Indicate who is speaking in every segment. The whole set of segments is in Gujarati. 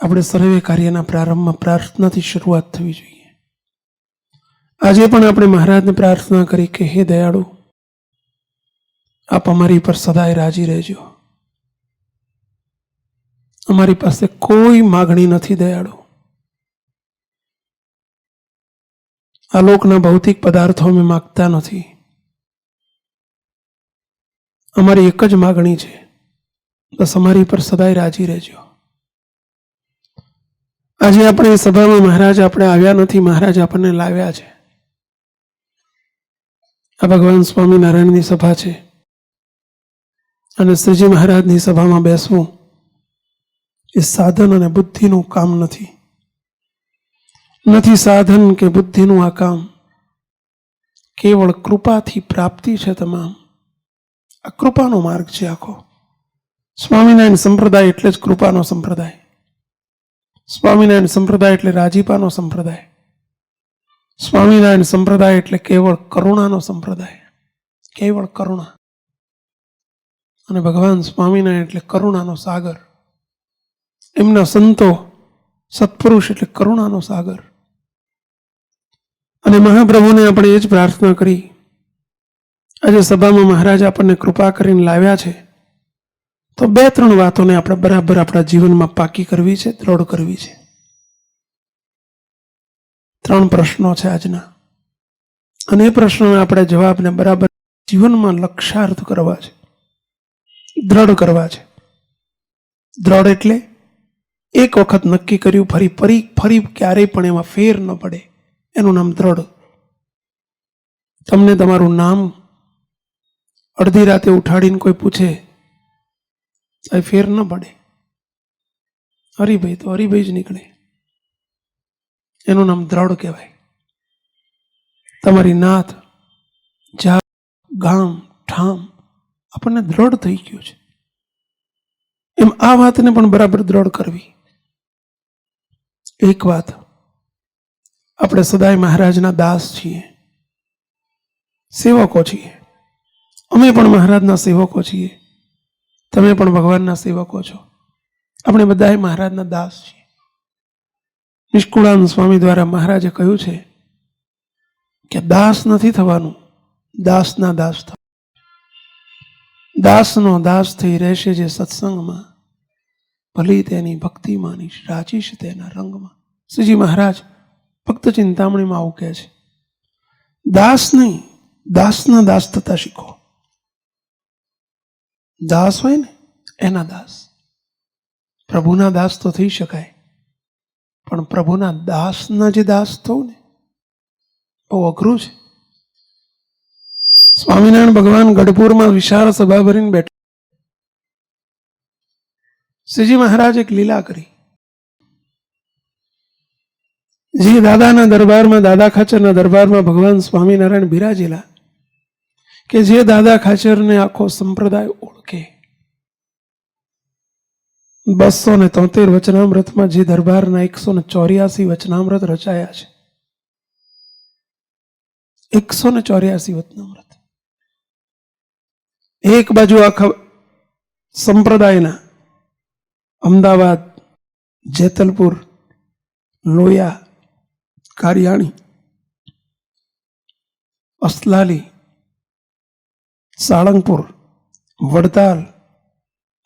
Speaker 1: આપણે સર્વે કાર્યના પ્રારંભમાં પ્રાર્થનાથી શરૂઆત થવી જોઈએ. આજે પણ આપણે મહારાજને પ્રાર્થના કરી કે હે દયાળુ, આપ અમારી પર સદાય રાજી રહેજો. અમારી પાસે કોઈ માગણી નથી દયાળુ. આ લોકના ભૌતિક પદાર્થો અમે માગતા નથી. અમારી એક જ માગણી છે, બસ અમારી પર સદાય રાજી રહેજો. આજે આપણે સભામાં મહારાજ આપણે આવ્યા નથી, મહારાજ આપણને લાવ્યા છે. આ ભગવાન સ્વામિનારાયણની સભા છે અને શ્રીજી મહારાજની સભામાં બેસવું એ સાધન અને બુદ્ધિનું કામ નથી. સાધન કે બુદ્ધિનું આ કામ, કેવળ કૃપાથી પ્રાપ્તિ છે. તમામ આ કૃપાનો માર્ગ છે આખો. સ્વામિનારાયણ સંપ્રદાય એટલે જ કૃપાનો સંપ્રદાય. સ્વામિનારાયણ સંપ્રદાય એટલે રાજીપાનો સંપ્રદાય. સ્વામિનારાયણ સંપ્રદાય એટલે કેવળ કરુણાનો સંપ્રદાય. કેવળ કરુણા. અને ભગવાન સ્વામિનારાયણ એટલે કરુણાનો સાગર. એમના સંતો સત્પુરુષ એટલે કરુણાનો સાગર. અને મહાપ્રભુને આપણે એ જ પ્રાર્થના કરી. આજે સભામાં મહારાજ આપણને કૃપા કરીને લાવ્યા છે, તો 2-3 વાતોને આપણે બરાબર આપણા જીવનમાં પાકી કરવી છે, દ્રઢ કરવી છે. 3 પ્રશ્નો છે આજના, અને એ પ્રશ્નોના આપણે જવાબને બરાબર જીવનમાં લક્ષાર્થ કરવા છે, દ્રઢ કરવા છે. દ્રઢ એટલે એક વખત નક્કી કર્યું ફરી ક્યારેય પણ એમાં ફેર ન પડે, એનું નામ દ્રઢ. તમને તમારું નામ અડધી રાતે ઉઠાડીને કોઈ પૂછે, ફેર ન પડે. હરિભાઈ તો હરિભાઈ જ નીકળે, એનું નામ દ્રઢ કહેવાય. તમારી નાત, જાત, ગામ, ઠામ આપણને દ્રઢ થઈ ગયું છે, એમ આ વાતને પણ બરાબર દ્રઢ કરવી. એક વાત, આપણે સદાય મહારાજના દાસ છીએ, સેવકો છીએ. અમે પણ મહારાજના સેવકો છીએ, તમે પણ ભગવાનના સેવકો છો. આપણે બધાએ મહારાજના દાસ છીએ. નિષ્કુળાનંદ સ્વામી દ્વારા મહારાજે કહ્યું છે કે દાસ નથી થવાનું, દાસના દાસ થવાનું. દાસનો દાસ થઈ રહેશે જે સત્સંગમાં, ભલી તેની ભક્તિ માનીશ, રાચીશ તેના રંગમાં. શ્રીજી મહારાજ ભક્ત ચિંતામણીમાં આવું કહે છે. દાસ નહીં, દાસના દાસ થતા શીખો. દાસ હોય ને એના દાસ. પ્રભુના દાસ તો થઈ શકાય, પણ પ્રભુના દાસના જે દાસ થવું ને બહુ અઘરું છે. સ્વામિનારાયણ ભગવાન ગઢપુરમાં વિશાળ સભા ભરીને બેઠા. શ્રીજી મહારાજ એક લીલા કરી. જે દાદાના દરબારમાં, દાદા ખાચરના દરબારમાં ભગવાન સ્વામિનારાયણ બિરાજેલા, કે જે દાદા ખાચરને આખો સંપ્રદાય ઓળખે. 273 વચનામૃતમાં જે દરબારના 184 વચનામૃત રચાયા છે. 184 વચનામૃત. એક બાજુ આખા સંપ્રદાયના અમદાવાદ, જેતલપુર, લોયા, કારિયાણી, અસલાલી, સાળંગપુર, વડતાલ,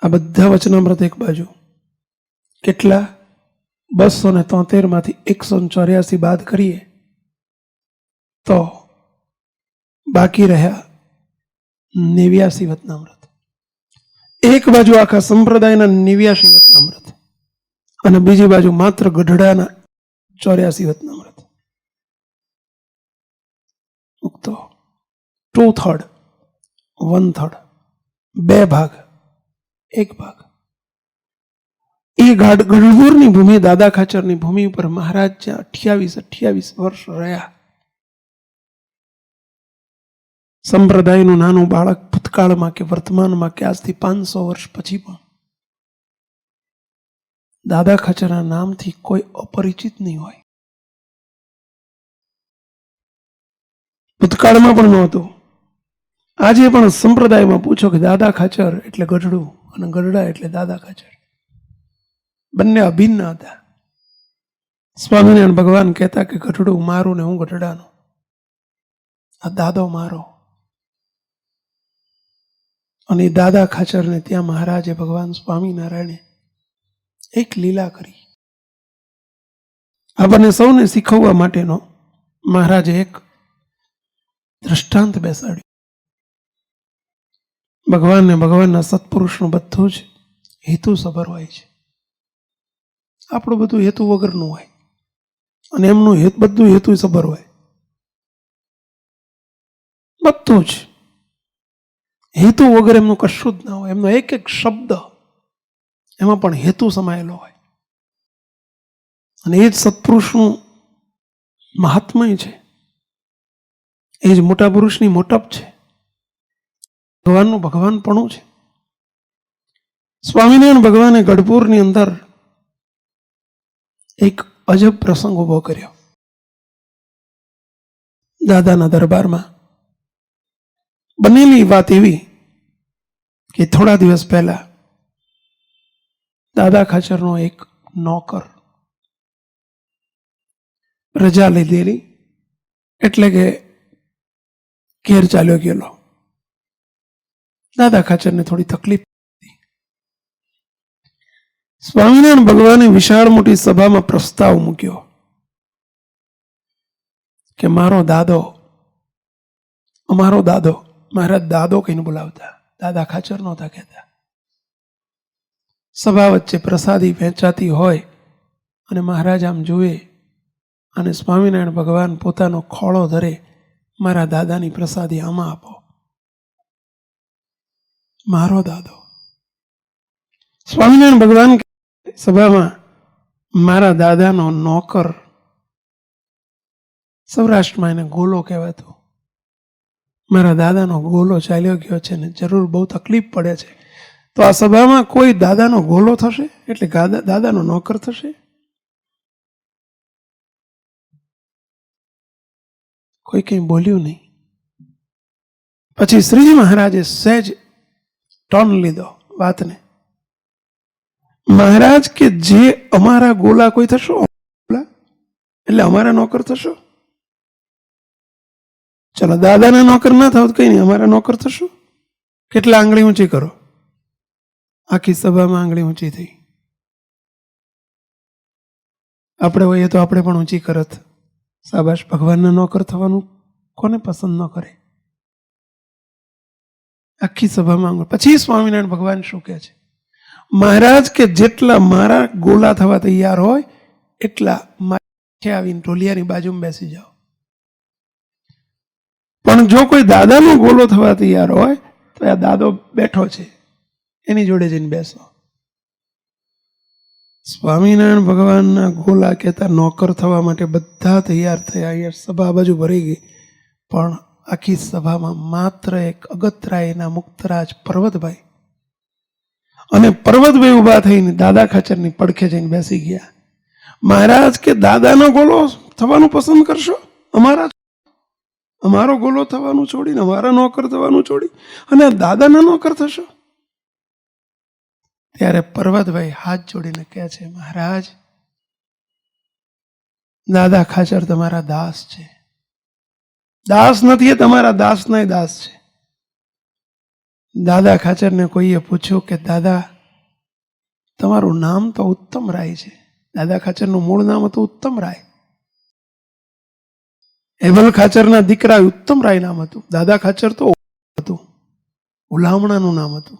Speaker 1: આ બધા વચનામૃત એક બાજુ. કેટલા? 273 માંથી 184 બાદ કરીએ તો બાકી રહ્યા 89 વચનામૃત. એક બાજુ આખા સંપ્રદાયના 89 વચનામૃત અને બીજી બાજુ માત્ર ગઢડાના 84 વચનામૃત. તો 2/3, 1/3, 2 ભાગ, 1 ભાગ. એ ગઢપુરની ભૂમિ, દાદા ખાચરની ભૂમિ ઉપર મહારાજ જ્યાં 28 વર્ષ રહ્યા. સંપ્રદાયનું નાનું બાળક ભૂતકાળમાં કે વર્તમાનમાં કે આજથી 500 વર્ષ પછી પણ દાદા ખાચરના નામથી કોઈ અપરિચિત નહીં હોય. ભૂતકાળમાં પણ નહોતું. આજે પણ સંપ્રદાયમાં પૂછો કે દાદા ખાચર એટલે ગઢડું અને ગઢડા એટલે દાદા ખાચર. બંને અભિન્ન હતા. સ્વામિનારાયણ ભગવાન કહેતા કે ગઢડું મારું ને હું ગઢડાનો, આ દાદો મારો. અને દાદા ખાચરને ત્યાં મહારાજે ભગવાન સ્વામિનારાયણે એક લીલા કરી. આપણને સૌને શીખવવા માટેનો મહારાજે એક દ્રષ્ટાંત બેસાડ્યું. ભગવાનને ભગવાનના સત્પુરુષનું બધું જ હેતુસભર હોય છે. આપણું બધું હેતુ વગરનું હોય અને એમનું બધું હેતુસભર હોય. બધું જ હેતુ વગર એમનું કશું જ ના હોય. એમનો એક એક શબ્દ એમાં પણ હેતુ સમાયેલો હોય. અને એ જ સત્પુરુષનું મહાત્મય છે. એ જ મોટા પુરુષની મોટપ છે. ભગવાનનું ભગવાનપણું છે. સ્વામિનારાયણ ભગવાને ગઢપુરની અંદર એક અજબ પ્રસંગ ઉભો કર્યો. દાદાના દરબારમાં બનેલી વાત એવી કે થોડા દિવસ પહેલા દાદા ખાચરનો એક નોકર રજા લીધેલી, એટલે કે ઘેર ચાલ્યો ગયેલો. દાદા ખાચરને થોડી તકલીફ હતી. સ્વામિનારાયણ ભગવાને વિશાળ મોટી સભામાં પ્રસ્તાવ મૂક્યો કે અમારો દાદો, મારા દાદો કહીને બોલાવતા, દાદા ખાચર નહોતા કહેતા. સભા વચ્ચે પ્રસાદી વહેંચાતી હોય અને મહારાજ આમ જુએ અને સ્વામિનારાયણ ભગવાન પોતાનો ખોળો ધરે, મારા દાદાની પ્રસાદી આમાં આપો. મારો દાદો. સ્વામિનારાયણ ભગવાન સભામાં મારા દાદાનો નોકર, સૌરાષ્ટ્રમાં એને ગોલો કહેવાતો, મારા દાદાનો ગોલો ચાલ્યો ગયો છે ને જરૂર બહુ તકલીફ પડે છે, તો આ સભામાં કોઈ દાદાનો ગોલો થશે? એટલે દાદાનો નોકર થશે? કોઈ કંઈ બોલ્યું નહીં. પછી શ્રીજી મહારાજે સહેજ ટર્ન લીધો વાતને. મહારાજ કે જે અમારા ગોલા કોઈ થશો એટલે અમારા નોકર થશો? ચલો દાદાના નોકર ના થાવ તો કઈ નહીં, અમારા નોકર થશો? કેટલા આંગળી ઊંચી કરો? આખી સભામાં આંગળી ઊંચી થઈ. આપણે હોઈએ તો આપણે પણ ઊંચી કરત. શાબાશ, ભગવાનના નોકર થવાનું કોને પસંદ ન કરે? આખી સભામાં. પછી સ્વામિનારાયણ ભગવાન શું કહે છે? મહારાજ કે જેટલા મારા ગોલા થવા તૈયાર હોય એટલા માથે આવીને ઢોલિયાની બાજુમાં બેસી જાઓ. પણ જો કોઈ દાદાનો ગોલો થવા તૈયાર હોય તો આ દાદો બેઠો છે, એની જોડે જઈને બેસો. સ્વામિનારાયણ ભગવાનના ગોલા કહેતા નોકર થવા માટે બધા તૈયાર થયા. અહીંયા સભા બાજુ ભરી ગઈ, પણ આખી સભામાં માત્ર એક અગત્રાયના મુક્તરાજ પર્વતભાઈ, અને પર્વતભાઈ ઉભા થઈને દાદા ખાચરની પડખે જઈને બેસી ગયા. મહારાજ કે દાદાનો ગોલો થવાનું પસંદ કરશો? અમારો ગોલો થવાનું છોડીને અમારા નોકર થવાનું છોડી અને દાદાના નોકર થશો? ત્યારે પર્વતભાઈ હાથ જોડીને કહે છે, મહારાજ, દાદા ખાચર તમારા દાસ છે. દાસ નથી, એ તમારા દાસના દાસ છે. દાદા ખાચરને કોઈએ પૂછ્યું કે દાદા, તમારું નામ તો ઉત્તમ રાય છે. દાદા ખાચરનું મૂળ નામ હતું ઉત્તમ રાય. હેમલ ખાચરના દીકરા ઉત્તમ રાય નામ હતું. દાદા ખાચર તો હતું, હુલામણાનું નામ હતું,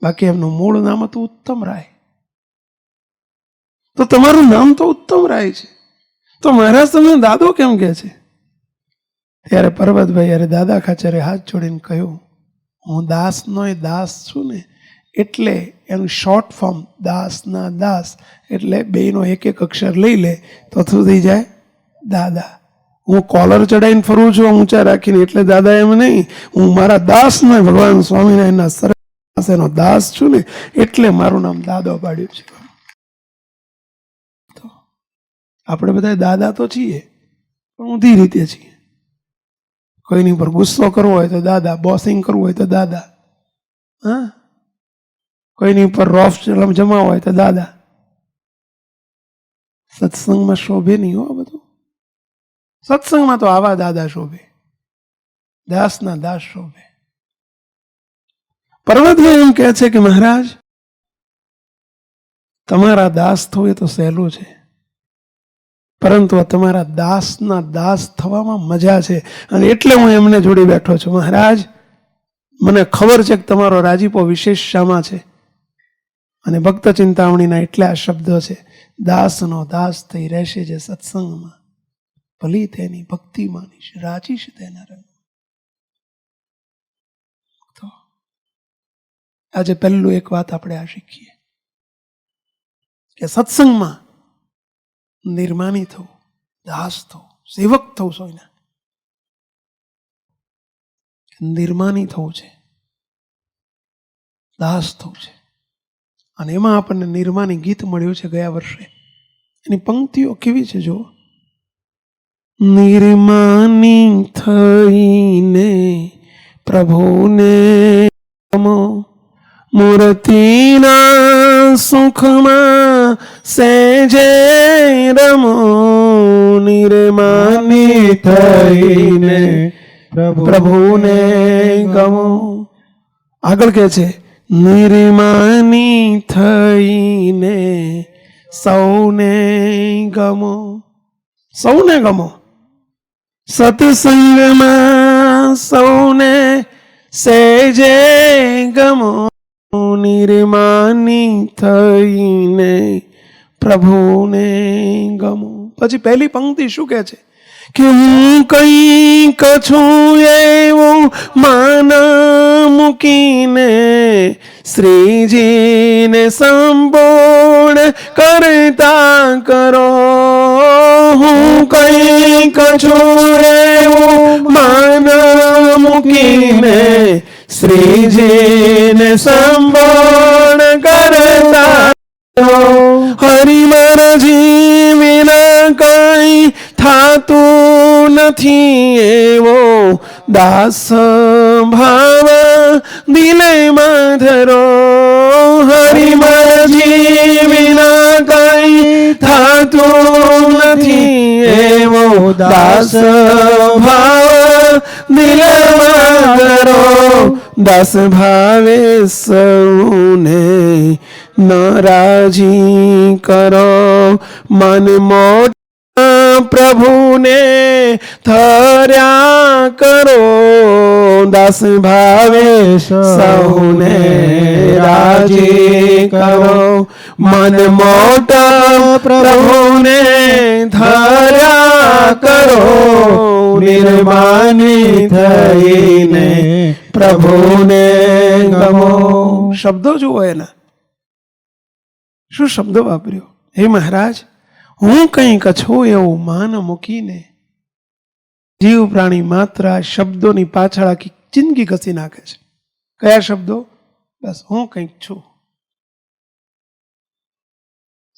Speaker 1: બાકી એમનું મૂળ નામ હતું ઉત્તમ રાય. તો તમારું નામ તો ઉત્તમ રાય છે, તો મહારાજ તમને દાદો કેમ કહે છે? ત્યારે પર્વતભાઈ અરે દાદા ખાચરે હાથ જોડીને કહ્યું, હું દાસનો દાસ છું ને, એટલે એનું શોર્ટ ફોર્મ દાસના દાસ, એટલે બેનો એક એક અક્ષર લઈ લે તો શું થઈ જાય? દાદા. હું કોલર ચડાવીને ફરું છું ઊંચા રાખીને, એટલે દાદા એમ નહીં. હું મારા દાસને ભગવાન સ્વામિનારાયણના સરસ એનો દાસ છું ને, એટલે મારું નામ દાદો પાડ્યું છે. તો આપણે બધા દાદા તો છીએ, પણ ઊંધી રીતે છીએ. કોઈની પર ગુસ્સો કરવો હોય તો દાદા, બોસિંગ કરવું હોય તો દાદા, હા, કોઈની ઉપર રોફ જમાવો હોય તો દાદા, સત્સંગમાં શોભે નહીં હો બધું. સત્સંગમાં તો આવા દાદા શોભે, દાસના દાસ શોભે. પર્વતભાઈ એમ કહે છે કે મહારાજ, તમારા દાસ થવું એ તો સહેલું છે, પરંતુ તમારા દાસના દાસ થવામાં મજા છે. અને એટલે હું એમને જોડી બેઠો છું. મહારાજ, મને ખબર છે કે તમારો રાજીપો વિશેષ શામાં છે, અને ભક્ત ચિંતામણીના એટલે આ શબ્દો છે, દાસનો દાસ થઈ રહેશે જે સત્સંગમાં, ભલી તેની ભક્તિ માનીશ, રાજીશ તેના રંગ. તો આજે પહેલું એક વાત આપણે આ શીખીએ કે સત્સંગમાં નિર્માની થવું, દાસ થવું, સેવક થવું. સોયના નિર્માની થવું છે, દાસ થવું છે. અને એમાં આપણને નિર્માની ગીત મળ્યું છે ગયા વર્ષે. એની પંક્તિઓ કેવી છે જો: નિર્માની થઈને પ્રભુને ગમો, મૂર્તિના સુખમાં સેજે રમો. નિર્માની થઈને પ્રભુને ગમો. આગળ કે છે, નિર્માની થઈને સૌને ગમો. સૌને ગમો. સત્સંગમાં સૌને સેજે ગમો. નિર્માની થઈને પ્રભુને ગમો. પછી પહેલી પંક્તિ શું કહે છે કે હું કંઈક છું એવું માન મૂકીને શ્રીજીને સંપૂર્ણ કરતા કરો. હું કંઈક છું એવું માન મૂકીને શ્રીજીને સંપૂર્ણ કરતા કરો. હરિ મારા જીવના કઈ થાતું નથી એવો દાસ ભાવ દિલમાં ધરો. હરિ મારા જીવના કઈ થાતું નથી એવો દાસ ભાવ દિલમાં ધરો. દાસ ભાવે સૌને નારાજી કરો. મન મોટા પ્રભુને ધર્યા કરો. દાસ ભાવે સૌને રાજી કરો. મન મોટા પ્રભુને ધર્યા કરો. નિર્માની થઈને પ્રભુને ગમો. શબ્દો જુઓ એના, શું શબ્દો વાપર્યો. હે મહારાજ, હું કંઈક છું એવું માન મૂકીને જીવ પ્રાણી માત્ર આ શબ્દોની પાછળ આખી જિંદગી ઘસી નાખે છે. કયા શબ્દો? બસ હું કંઈક છું.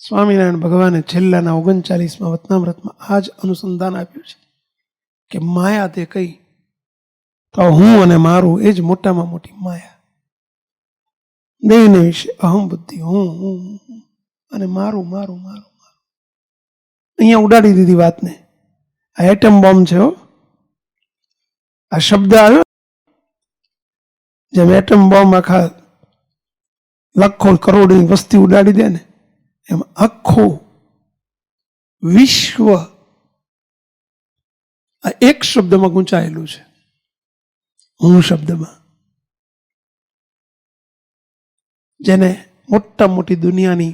Speaker 1: સ્વામિનારાયણ ભગવાને છેલ્લાના 39માં વતનામૃતમાં આ જ અનુસંધાન આપ્યું છે કે માયા તે કઈ તો હું અને મારું એ જ મોટામાં મોટી માયા. દેહને વિશે અહમ બુદ્ધિ, હું અને મારું મારું મારું મારું. અહીંયા ઉડાડી દીધી વાતને. આ એટમ બોમ્બ છે હો. આ શબ્દ આવ્યો જેમ એટમ બોમ્બ આખા લાખો કરોડની વસ્તી ઉડાડી દે ને, એમ આખું વિશ્વ આ એક શબ્દમાં ગૂંચાયેલું છે, હું શબ્દમાં. જેને મોટા મોટી દુનિયાની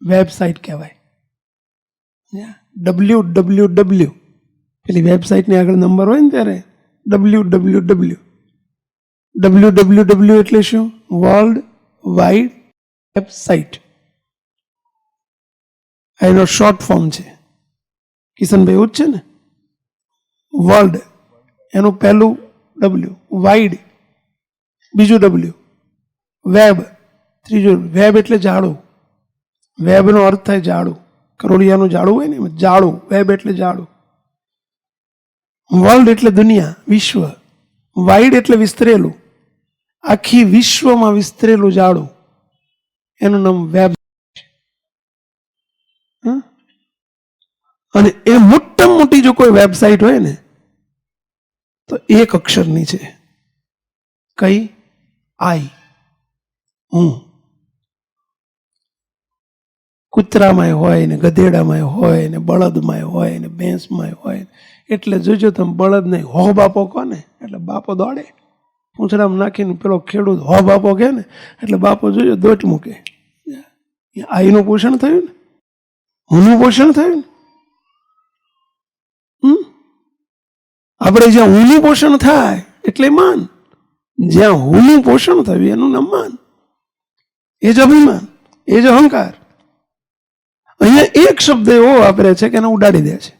Speaker 1: વેબસાઇટ કહેવાય. WWW પેલી વેબસાઇટની આગળ નંબર હોય ને ત્યારે WWW એટલે શું? World wide website. એનો શોર્ટ ફોર્મ છે. કિશનભાઈ એવું જ છે ને. વર્લ્ડ એનું પહેલું W, વાઇડ બીજું W, વેબ ત્રીજું. વેબ એટલે જાડું. વેબનો અર્થ થાય જાડું. કરોડિયાનું જાડું હોય ને, જાડું. વેબ એટલે જાડું. વર્લ્ડ એટલે દુનિયા, વિશ્વ. વાઇડ એટલે વિસ્તરેલું. આખી વિશ્વમાં વિસ્તરેલું જાડું, એનું નામ વેબ. અને એ મોટામાં મોટી જો કોઈ વેબસાઇટ હોય ને તો એક અક્ષરની છે. કઈ? આઈ. હું. કૂતરામાં હોય ને ગધેડામાં હોય ને બળદમાં હોય ને ભેંસમાં હોય. એટલે જોજો તમે બળદ નહીં હો બાપો કહો ને એટલે બાપો દોડે. પૂંછડામાં નાખીને પેલો ખેડૂત હો બાપો કહે ને એટલે બાપો જોજો દોટ મૂકે. આઈનું પોષણ થયું ને, હુંનું પોષણ થયું ને. આપણે જ્યાં હુંનું પોષણ થાય એટલે માન, જ્યાં હુંનું પોષણ થયું એનું નામ માન. એ જ અભિમાન, એ જ અહંકાર. અહીંયા એક શબ્દ એવો વાપરે છે કે એને ઉડાડી દે છે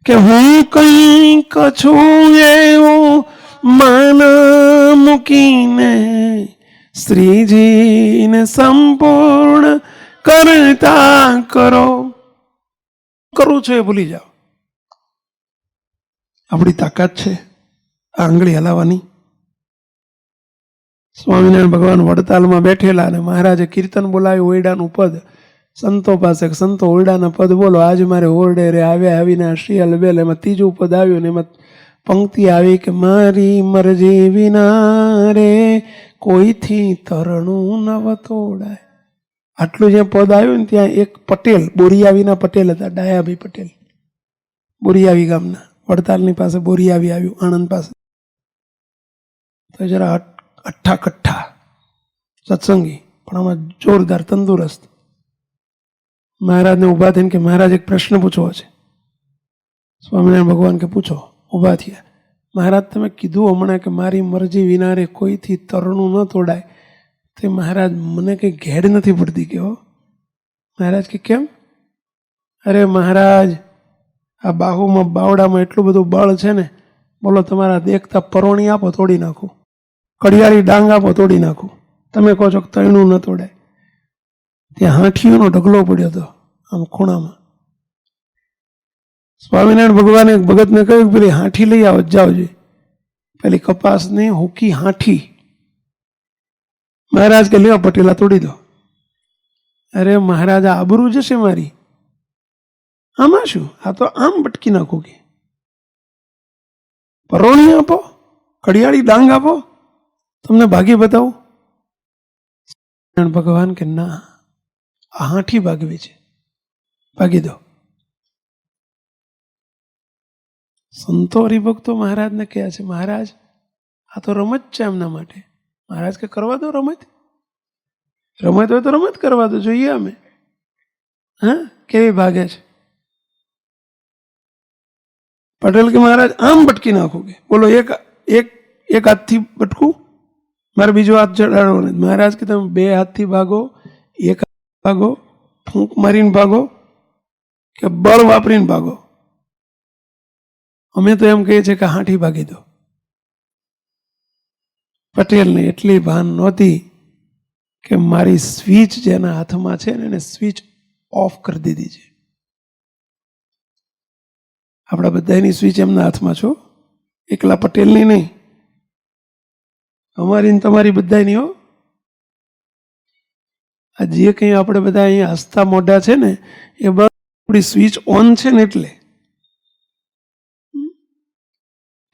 Speaker 1: કે હું કંઈક છું એવું માન મૂકીને શ્રીજીને સંપૂર્ણ કરતા કરો. કરું છું એ ભૂલી જાઓ. આપણી તાકાત છે આ આંગળી હલાવવાની. સ્વામિનારાયણ ભગવાન વડતાલમાં બેઠેલા અને મહારાજે કીર્તન બોલાવ્યું ઓરડાનું પદ સંતો પાસે. સંતો ઓરડાના પદ બોલો. આજ મારે ઓરડે રે આવ્યા આવીને શ્રી અલબેલ. એમાં ત્રીજું પદ આવ્યું ને એમાં પંક્તિ આવી કે મારી મરજી વિના રે કોઈથી તરણું નવ તોડાય. આટલું જ્યાં પદ આવ્યું ને ત્યાં એક પટેલ, બોરિયાવીના પટેલ હતા, ડાયાભાઈ પટેલ, બોરિયાવી ગામના, વડતાલની પાસે બોરિયાવી આવ્યું, આણંદ પાસે. તો જરા અઠ્ઠા કઠ્ઠા સત્સંગી, પણ આમાં જોરદાર તંદુરસ્ત. મહારાજને ઊભા થઈને કે મહારાજ એક પ્રશ્ન પૂછવો છે. સ્વામિનારાયણ ભગવાન કે પૂછો. ઊભા થયા. મહારાજ તમે કીધું હમણાં કે મારી મરજી વિના રે કોઈથી તરણું ન તોડાય. તે મહારાજ મને કંઈ ઘેડ નથી પડતી કે હો. મહારાજ કે કેમ? અરે મહારાજ આ બાહુમાં બાવડામાં એટલું બધું બળ છે ને, બોલો તમારા દેખતા પરોણી આપો તોડી નાખું, કડિયાળી ડાંગ આપો તોડી નાખું. તમે કહો છો કે તરણું ન તોડાય. ત્યાં હાંઠીઓનો ઢગલો પડ્યો હતો આમ ખૂણામાં. સ્વામિનારાયણ ભગવાને ભગતને કહ્યું પેલી હાંઠી લઈ આવો, જાઓ જોઈએ પેલી કપાસની હુકી હાંઠી. મહારાજ કે લ્યો પટેલા તોડી દો. અરે મહારાજ આબરૂ જશે મારી. આમાં શું, આ તો આમ બટકી નાખું કે પરોણી આપો, કડિયાળી ડાંગ આપો, તમને ભાગી બતાવું. ભગવાન કે ના, આ હાંઠી ભાગવી છે, ભાગી દો. સંતો હરિભક્તો મહારાજને કહે છે મહારાજ આ તો રમત છે એમના માટે. મહારાજ કે કરવા દો રમત, રમત હોય તો રમત કરવા દો, જોઈએ અમે. હા કેવી ભાગે છે. પટેલ કે મહારાજ આમ બટકી નાખો કે બોલો એક એક એક હાથથી બટકું, મારે બીજો હાથ ચડાડવો નહીં. મહારાજ કે તમે બે હાથથી ભાગો, એક હાથ ભાગો, ફૂંક મારીને ભાગો કે બળ વાપરીને ભાગો. અમે તો એમ કહીએ છીએ કે હાંઠી ભાગી દો. પટેલને એટલી ભાન નહોતી કે મારી સ્વિચ જેના હાથમાં છે ને એને સ્વિચ ઓફ કરી દીધી છે. આપણા બધાની સ્વિચ એમના હાથમાં છો, એકલા પટેલની નહીં, અમારી ને તમારી બધાની હો. આ જે કંઈ આપણે બધા અહીંયા હસતા મોઢા છે ને એ બધી સ્વિચ ઓન છે ને એટલે.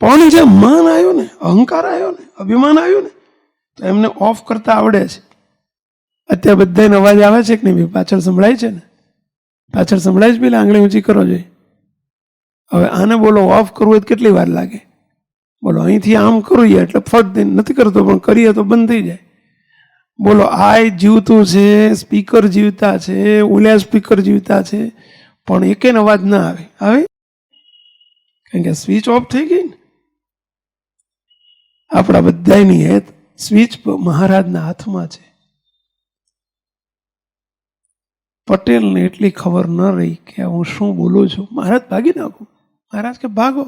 Speaker 1: પણ જે માન આવ્યો ને, અહંકાર આવ્યો ને, અભિમાન આવ્યું ને, તો એમને ઓફ કરતા આવડે છે. અત્યારે બધાને અવાજ આવે છે કે નહીં? પાછળ સંભળાય છે ને? પાછળ સંભળાય છે? પેલા આંગળી ઊંચી કરો જોઈએ. હવે આને બોલો ઓફ કરવું હોય તો કેટલી વાર લાગે? બોલો અહીંથી આમ કરીએ એટલે ફટ નથી કરતો, પણ કરીએ તો બંધ થઈ જાય. બોલો આ જીવતું છે, સ્પીકર જીવતા છે, ઓલા સ્પીકર જીવતા છે, પણ એકેય અવાજ ના આવે. આવે કારણ કે સ્વિચ ઓફ થઈ ગઈ ને. આપણા બધાની હેત સ્વિચ મહારાજના હાથમાં છે. પટેલને એટલી ખબર ન રહી કે હું શું બોલું છું. મહારાજ ભાગી નાખું. મહારાજ કે ભાગો.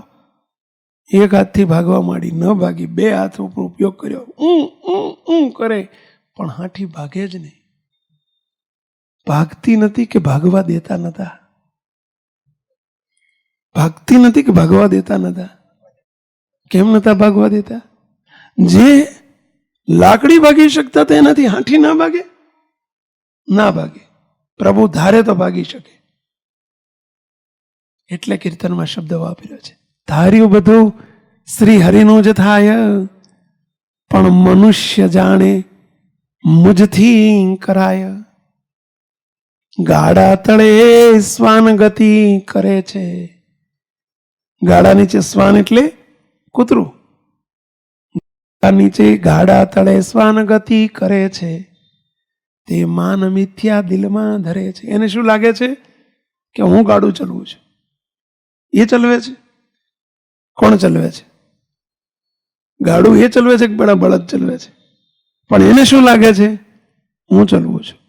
Speaker 1: એક હાથથી ભાગવા માંડી, ન ભાગી, બે હાથ ઉપર ઉપયોગ કર્યો, કરે, પણ હાંઠી ભાગે જ નહીં. ભાગતી નથી કે ભાગવા દેતા નતા. ભાગતી નથી કે ભાગવા દેતા નતા. કેમ નતા ભાગવા દેતા? જે લાકડી ભાગી શકતા હતા એનાથી હાંઠી ના ભાગે? ના ભાગે. પ્રભુ ધારે તો ભાગી શકે. એટલે કીર્તનમાં શબ્દ વાપર્યો છે. ધાર્યું બધું શ્રી હરિનું જ થાય, પણ મનુષ્ય જાણે મુજથી કરાય. ગાડા તળે શ્વાન ગતિ કરે છે. ગાડા નીચે શ્વાન એટલે કૂતરું. નીચે ગાડા તળે શ્વાન ગતિ કરે છે, તે માન મિથ્યા દિલમાં ધરે છે. એને શું લાગે છે કે હું ગાડું ચલવું છું. એ ચલવે છે? કોણ ચલવે છે? ગાડું એ ચલવે છે કે પેલા બળદ ચલવે છે? પણ એને શું લાગે છે? હું ચલવું છું.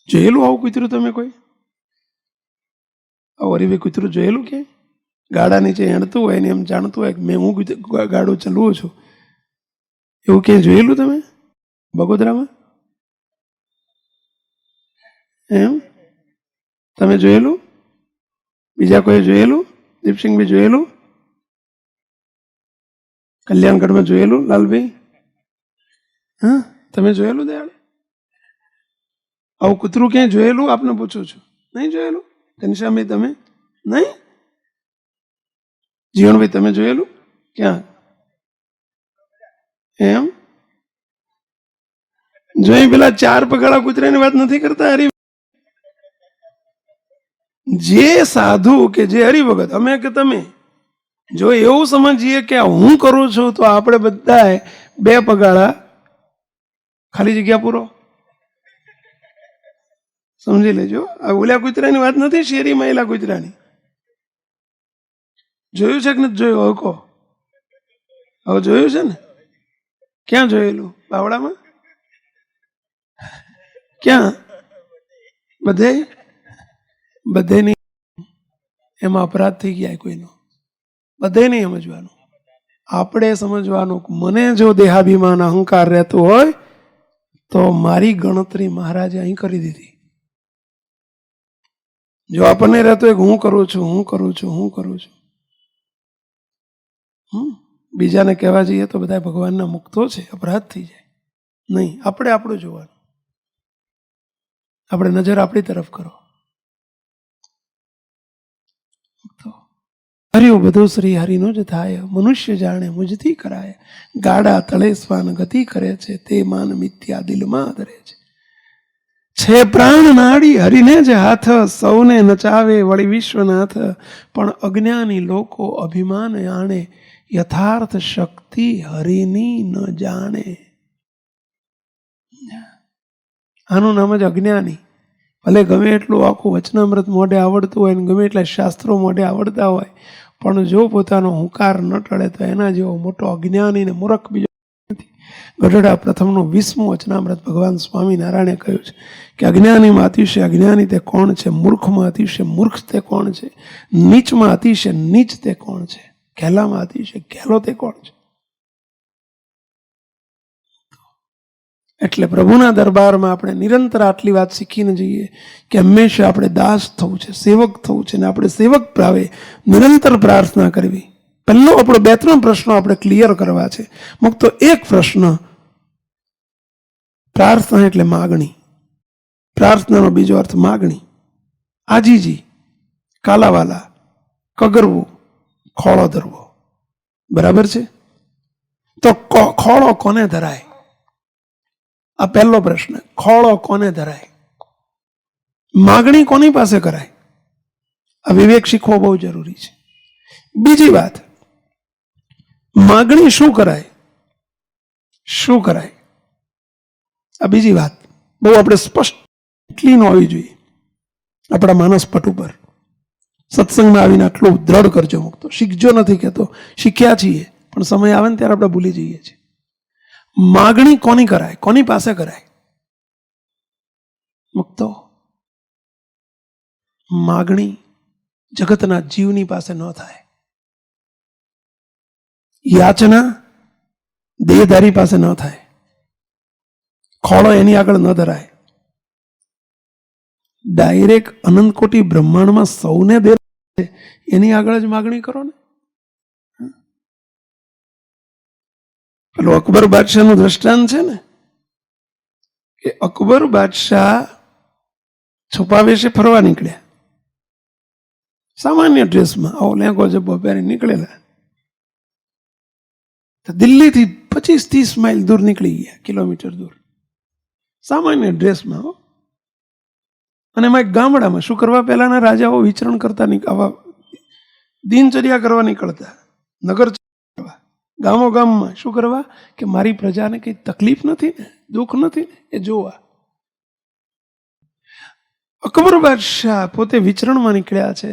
Speaker 1: જોયેલું આવું કૂતરું તમે કોઈ? આવું હરીભાઈ કૂતરું જોયેલું કે? ગાડા નીચે એણતું હોય ને એમ જાણતું હોય કે મેં હું ગાડું ચલવું છું, એવું ક્યાંય જોયેલું તમે બગોદરામાં? એમ તમે જોયેલું? બીજા કોઈ જોયેલું? દીપસિંહભાઈ જોયેલું? કલ્યાણગઢમાં જોયેલું? લાલભાઈ હા તમે જોયેલું? દયાળ આવું કૂતરું ક્યાંય જોયેલું? આપને પૂછું છું. નહીં જોયેલું? ઘનશ્યામભાઈ તમે નહીં? જીવનભાઈ તમે જોયેલું? ક્યાં? એમ જોઈ પેલા 4 પગાળા કૂતરાની વાત નથી કરતા. હરી જે સાધુ કે જે હરિભગત અમે કે તમે જો એવું સમજીએ કે હું કરું છું તો આપણે બધા 2 પગાળા ખાલી જગ્યા પૂરો સમજી લેજો. આ ઓલા કૂતરાની વાત નથી, શેરી મહિલા કૂતરાની. જોયું છે કે નથી જોયું? હવે કહો. હવે જોયું છે ને? ક્યાં જોયેલું? બાવળામાં? ક્યાં? બધે બધે નહીં. એમાં અપરાધ થઈ ગયા કોઈનો. બધે નહીં સમજવાનું. આપણે સમજવાનું મને જો દેહાભિમાન અહંકાર રહેતો હોય તો મારી ગણતરી મહારાજે અહીં કરી દીધી. જો આપણને રહેતો હોય કે હું કરું છું, હું કરું છું, હું કરું છું, બીજાને કહેવા જઈએ તો બધા ભગવાનના મુક્તો છે, અપરાધ થઈ જાય. નહીં, આપણે આપણું જોવાનું. આપણે નજર આપણી તરફ કરો. હરિયું બધું શ્રી હરિનું જ થાય, મનુષ્ય જાણે મુજથી કરાય. ગાડા તળે શ્વાન ગતિ કરે છે, તે માન મિથ્યા દિલમાં ધરે છે. છે પ્રાણ નાડી હરિને જ હાથ, સૌને નચાવે વળી વિશ્વનાથ. પણ અજ્ઞાની લોકો અભિમાન આણે, યથાર્થ શક્તિ હરિની ન જાણે. આનું નામ જ અજ્ઞાની. ભલે ગમે એટલું આખું વચનામૃત મોઢે આવડતું હોય ને ગમે એટલા શાસ્ત્રો મોઢે આવડતા હોય, પણ જો પોતાનો હુંકાર ન ટળે તો એના જેવો મોટો અજ્ઞાની ને મૂર્ખ બીજો નથી. ગઢડા પ્રથમનું 20મું વચનામૃત ભગવાન સ્વામિનારાયણે કહ્યું છે કે અજ્ઞાનીમાં અતિશય અજ્ઞાની તે કોણ છે? મૂર્ખમાં અતિશય મૂર્ખ તે કોણ છે? નીચમાં અતિશય નીચ તે કોણ છે? ઘેલામાં અતિશય ઘેલો તે કોણ છે? એટલે પ્રભુના દરબારમાં આપણે નિરંતર આટલી વાત શીખીને જઈએ કે હંમેશા આપણે દાસ થવું છે, સેવક થવું છે, ને આપણે સેવક ભાવે નિરંતર પ્રાર્થના કરવી. પહેલો આપણો 2-3 પ્રશ્નો આપણે ક્લિયર કરવા છે. મુક્તો એક પ્રશ્ન, પ્રાર્થના એટલે માગણી. પ્રાર્થનાનો બીજો અર્થ માગણી. આજીજી, કાલાવાલા, કગરવું, ખોળો ધરવો. બરાબર છે? તો ખોળો કોને ધરાય? આ પહેલો પ્રશ્ન. ખોળો કોને ધરાય? માગણી કોની પાસે કરાય? આ વિવેક શીખવો બહુ જરૂરી છે. બીજી વાત, માગણી શું કરાય, શું કરાય? આ બીજી વાત બહુ આપણે સ્પષ્ટ એટલી ન હોવી જોઈએ આપણા માનસપટ ઉપર. સત્સંગમાં આવીને આટલું દ્રઢ કરજો. મુક્તો શીખજો નથી કહેતો, શીખ્યા છીએ, પણ સમય આવે ને ત્યારે આપણે ભૂલી જઈએ છીએ. માગણી કોની કરાય? કોની પાસે કરાય? મુક્તો માગણી જગતના જીવની પાસે ન થાય. યાચના દેહધારી પાસે ન થાય. ખોળો એની આગળ ન ધરાય. ડાયરેક્ટ અનંતકોટી બ્રહ્માંડમાં સૌને દે એની આગળ જ માગણી કરો ને. પેલો અકબર બાદશાહનું દ્રષ્ટાંત છે ને કે અકબર બાદશાહ છુપા વેશે ફરવા નીકળ્યા. સામાન્ય ડ્રેસમાં આવો લેંગો જબ્બો પહેરી નીકળેલા. તો દિલ્હીથી 25-30 માઇલ દૂર નીકળી ગયા, કિલોમીટર દૂર, સામાન્ય ડ્રેસમાં. અને એમાં એક ગામડામાં શું કરવા, પહેલાના રાજાઓ વિચરણ કરતા, આવા દિનચર્યા કરવા નીકળતા, નગર કરવા, ગામો ગામમાં શું કરવા કે મારી પ્રજાને કંઈ તકલીફ નથી ને, દુઃખ નથી ને, એ જોવા. અકબર બાદશાહ પોતે વિચરણમાં નીકળ્યા છે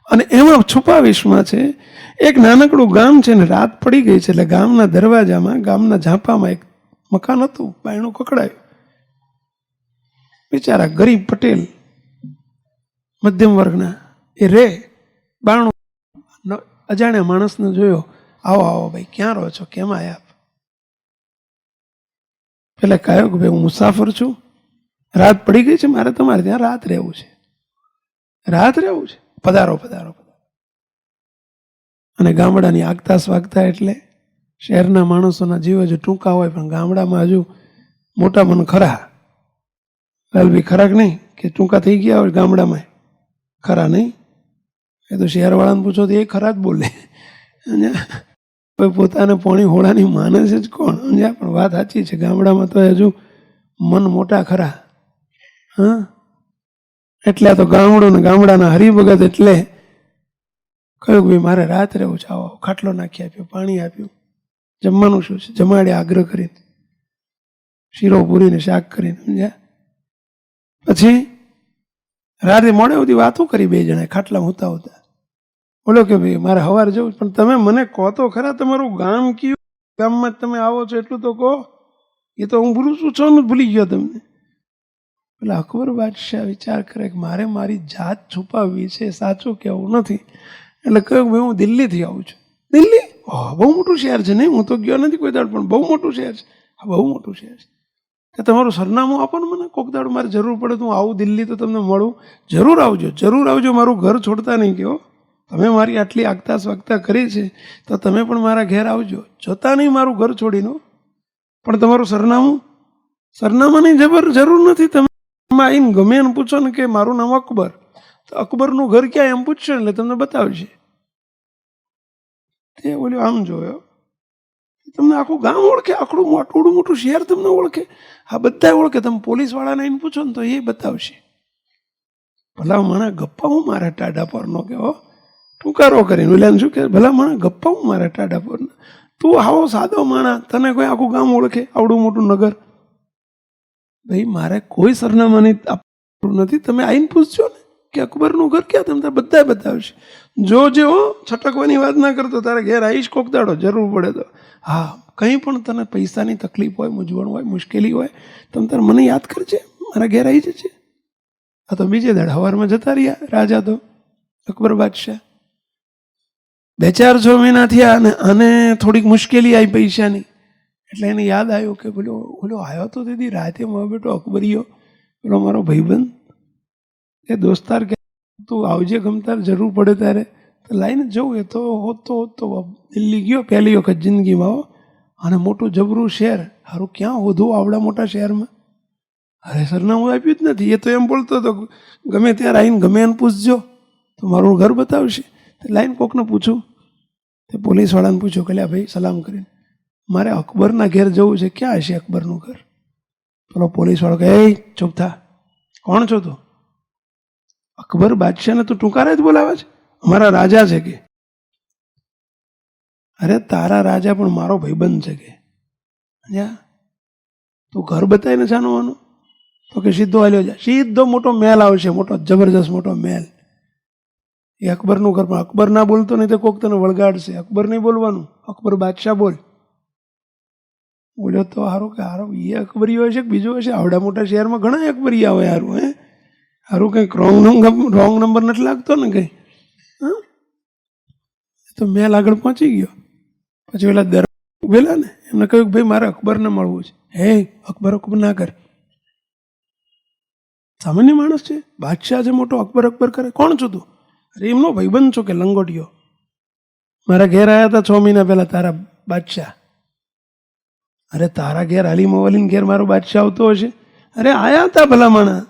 Speaker 1: અને એમાં છુપાવેશમાં છે. એક નાનકડું ગામ છે ને રાત પડી ગઈ છે, એટલે ગામના દરવાજામાં, ગામના ઝાંપામાં એક મકાન હતું, બાયણું કકડાયું. બિચારા ગરીબ પટેલ મધ્યમ વર્ગના એ રે, બારણું અજાણ્યા માણસને જોયો, આવો આવો ભાઈ, ક્યાં રહો છો, કેમ આયા? પેલા કહ્યું કે ભાઈ હું મુસાફર છું, રાત પડી ગઈ છે, મારે તમારે ત્યાં રાત રહેવું છે, રાત રહેવું છે, પધારો પધારો પધારો. અને ગામડાની આગતા સ્વાગતા એટલે શહેરના માણસોના જીવ હજુ ટૂંકા હોય, પણ ગામડામાં હજુ મોટા મન ખરા. લાલભાઈ ખરા કે નહીં, કે ટૂંકા થઈ ગયા હોય ગામડામાં? ખરા નહીં? એ તો શહેરવાળાને પૂછો તો એ ખરા જ બોલે. પોતાને પોણી હોળાની માને છે જ કોણ? પણ વાત સાચી છે, ગામડામાં તો હજુ મન મોટા ખરા. હા, એટલે આ તો ગામડું ને ગામડાના હરિભગત. એટલે કહ્યું ભાઈ મારે રાત રહેવું છે, આવો. ખાટલો નાખી આપ્યો, પાણી આપ્યું, જમવાનું શું છે જમાડ્યા આગ્રહ કરીને, શીરો પૂરીને શાક કરીને, સમજ્યા. પછી રાતે મોડે સુધી વાતો કરી બે જણા ખાટલા હોતા હોતા. બોલો કે ભાઈ મારે સવારે જવું, પણ તમે મને કહો તો ખરા તમારું ગામ કયું, ગામમાં તમે આવો છો એટલું તો કહો. એ તો હું ભૂલું છું, છો ને ભૂલી ગયો તમને. એટલે અકબર બાદશાહ વિચાર કરે કે મારે મારી જાત છુપાવવી છે, સાચું કહેવું નથી. એટલે કહ્યું ભાઈ હું દિલ્હીથી આવું છું. દિલ્હી? બહુ મોટું શહેર છે. નહીં, હું તો ગયો નથી કોઈ દાડ, પણ બહુ મોટું શહેર છે. હા, બહુ મોટું શહેર છે. તો તમારું સરનામું આપો ને મને, કોક દાડ મારે જરૂર પડે તો હું આવું દિલ્હી, તો તમને મળું. જરૂર આવજો, જરૂર આવજો, મારું ઘર છોડતા નહીં કહો. તમે મારી આટલી આગતા સ્વાગતા કરી છે તો તમે પણ મારા ઘેર આવજો, જોતા નહીં મારું ઘર છોડીને. પણ તમારું સરનામું, સરનામાની જરૂર નથી. તમે આવીને ગમે એને પૂછો ને કે મારું નામ અકબર, તો અકબરનું ઘર ક્યાં એમ પૂછશો એટલે તમને બતાવશે. તે બોલ્યો આમ જોયો, તમને આખું ગામ ઓળખે, આખું મોટું મોટું શહેર તમને ઓળખે. હા, બધા ઓળખે. તમે પોલીસવાળાને આવીને પૂછો ને તો એ બતાવશે. ભલા માણા ગપ્પા હું મારા ટાઢા પરનો કેવો ટૂંકારો કરીને ઓલા શું કે ભલા માણા ગપ્પા હું મારા ટાઢા પરના. તું આવો સાદો માણા, તને કોઈ આખું ગામ ઓળખે, આવડું મોટું નગર. ભાઈ મારે કોઈ સરનામાની નથી, તમે આવીને પૂછજો ને કે અકબરનું ઘર ક્યાં, તમને બધા બતાવશે. જો છટકવાની વાત ના કરતો, તારે ઘેર આવીશ કોક દાડો, જરૂર પડે તો. હા, કંઈ પણ તને પૈસાની તકલીફ હોય, મૂંઝવણ હોય, મુશ્કેલી હોય, તમે તારે મને યાદ કરજે, મારા ઘેર આવી જશે. આ તો બીજે દાડે સવારમાં જતા રહ્યા રાજા, તો અકબર બાદશાહ. 2-4 મહિના થયા અને આને થોડીક મુશ્કેલી આવી પૈસાની. એટલે એને યાદ આવ્યું કે બોલો આવ્યો તો દીદી રાતે, મારો બેટો અકબરીયો, પેલો મારો ભાઈબંધ, એ દોસ્તાર કે તું આવજે ગમતાર, જરૂર પડે ત્યારે. તો લાઈને જવું. એ તો હોત તો દિલ્હી ગયો પહેલી વખત જિંદગીમાં. અને મોટું જબરું શહેર, સારું ક્યાં હોધું આવડા મોટા શહેરમાં. અરે સરનામું આપ્યું જ નથી. એ તો એમ બોલતો હતો ગમે ત્યાં આવીને ગમે એને પૂછજો તો મારું ઘર બતાવશે. તો લાઈને કોકને પૂછું, તે પોલીસવાળાને પૂછ્યું કે ભાઈ સલામ કરીને મારે અકબરના ઘેર જવું છે, ક્યાં હશે અકબરનું ઘર? પેલો પોલીસવાળો કહે એ ચૂપ થા, કોણ છો તું? અકબર બાદશાહને તું ટૂંકારે જ બોલાવે છે? અમારા રાજા છે કે. અરે તારા રાજા પણ મારો ભાઈબંધ છે કે. તું ઘર બતાવીને જાણવાનું? તો કે સીધો હાલ્યો જાય, સીધો મોટો મહેલ આવશે, મોટો જબરજસ્ત મોટો મહેલ. એ અકબરનું ઘર. પણ અકબર ના બોલતો નહીં તો કોક તને વળગાડશે. અકબર નહીં બોલવાનું, અકબર બાદશાહ બોલ. બોલ્યો તો સારું કે સારું એ અકબરી હોય છે કે બીજું હશે? આવડા મોટા શહેરમાં ઘણા અકબરિયા હોય. સારું સારું કંઈક રોંગ નંબર નથી લાગતો ને કંઈ. હા, તો મહેલ આગળ પહોંચી ગયો. પછી પેલા દરબાર ઉભેલા ને એમને કહ્યું કે ભાઈ મારે અકબરને મળવું છે. હે અકબર ના કર, સામાન્ય માણસ છે, બાદશાહ છે મોટો, અકબર કરે. કોણ છું તું? અરે એમનો ભાઈબંધ છો કે લંગોટિયો. મારા ઘેર આવ્યા હતા 6 મહિના પહેલા તારા બાદશાહ. અરે તારા ઘેર અલી મોવલીન ઘેર મારો બાદશાહ આવતો હશે? અરે આયા હતા ભલા માણા.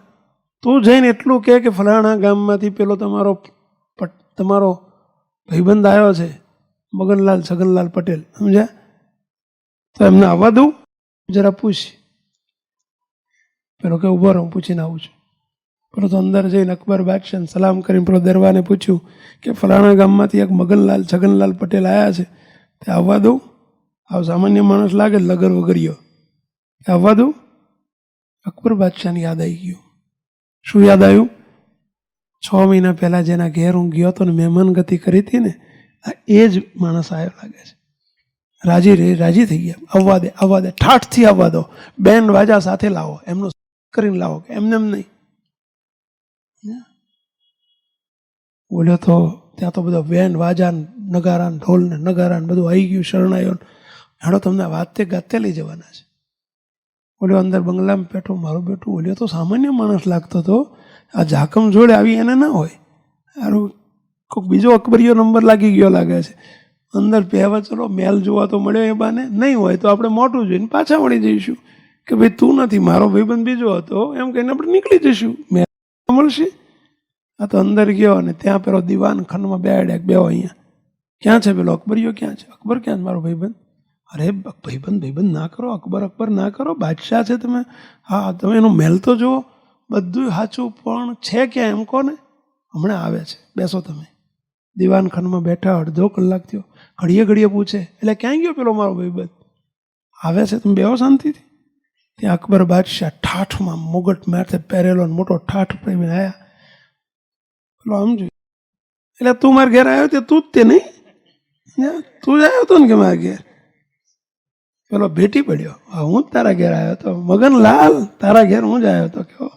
Speaker 1: તું જઈને એટલું કે ફલાણા ગામમાંથી પેલો તમારો તમારો ભાઈબંધ આવ્યો છે મગનલાલ છગનલાલ પટેલ, સમજ્યા? તો એમને આવવા દઉં? જરા પૂછ. પેલો કે ઉભો રહો, પૂછીને આવું છું. પેલો તો અંદર જઈને અકબર બાદશાહને સલામ કરીને પેલો દરવાને પૂછ્યું કે ફલાણા ગામમાંથી એક મગનલાલ છગનલાલ પટેલ આવ્યા છે, તે આવવા દઉં? આવ સામાન્ય માણસ લાગે લગર વગરિયો, આવવા દઉં? અકબર બાદશાહને યાદ આવી ગયું. શું યાદ આવ્યું? 6 મહિના પહેલાં જેના ઘેર હું ગયો હતો ને મહેમાન ગતિ કરી હતી ને, આ એ જ માણસ આવ્યો લાગે છે. રાજી થઈ ગયા. આવવા દે, ઠાઠથી આવવા દો, બેન્ડ વાજા સાથે લાવો, એમનું કરીને લાવો, એમને એમ નહીં. બોલ્યો તો ત્યાં તો બધો બેન્ડ વાજા નગારા ઢોલ ને નગારા બધું આવી ગયું, શરણાયો. હેડો તમને વાતે ગાતે લઈ જવાના છે. બોલ્યો અંદર બંગલામાં બેઠો મારું બેઠું. બોલ્યો તો સામાન્ય માણસ લાગતો હતો, આ ઝાકમ જોડે આવી એને ના હોય. સારું કોઈક બીજો અકબરીયો નંબર લાગી ગયો લાગે છે. અંદર પહેવા ચલો મેલ જોવા તો મળ્યો એ બાને, નહીં હોય તો આપણે મોટું જોઈને પાછા વળી જઈશું કે ભાઈ તું નથી, મારો ભાઈબંધ બીજો હતો, એમ કહીને આપણે નીકળી જઈશું, મેલ મળશે. આ તો અંદર ગયો અને ત્યાં પેલો દીવાન ખંડમાં બેહો અહીંયા. ક્યાં છે પેલો અકબરીયો? ક્યાં છે અકબર? ક્યાં છે મારો ભાઈબંધ? અરે ભાઈબંધ ના કરો, અકબર ના કરો, બાદશાહ છે તમે. હા તમે એનો મેલ તો જુઓ, બધું સાચું, પણ છે ક્યાં એમ કહો ને. હમણાં આવે છે, બેસો તમે. દીવાન ખાનમાં બેઠા, અડધો કલાક થયો. ઘડીએ પૂછે એટલે ક્યાં ગયો પેલો મારો ભાઈબંધ? આવે છે, તમે બેહો શાંતિથી. ત્યાં અકબર બાદશાહ ઠાઠમાં મુગટ માથે પહેરેલો મોટો ઠાઠ પહેરીને આવ્યા. પેલો આમ જોયું એટલે તું મારા ઘેર આવ્યો તે તું જ તે નહીં, તું જ આવ્યો હતો ને કે મારા ઘેર? પેલો ભેટી પડ્યો, હા હું જ તારા ઘેર આવ્યો હતો મગનલાલ, તારા ઘેર હું જ આવ્યો હતો. કેવો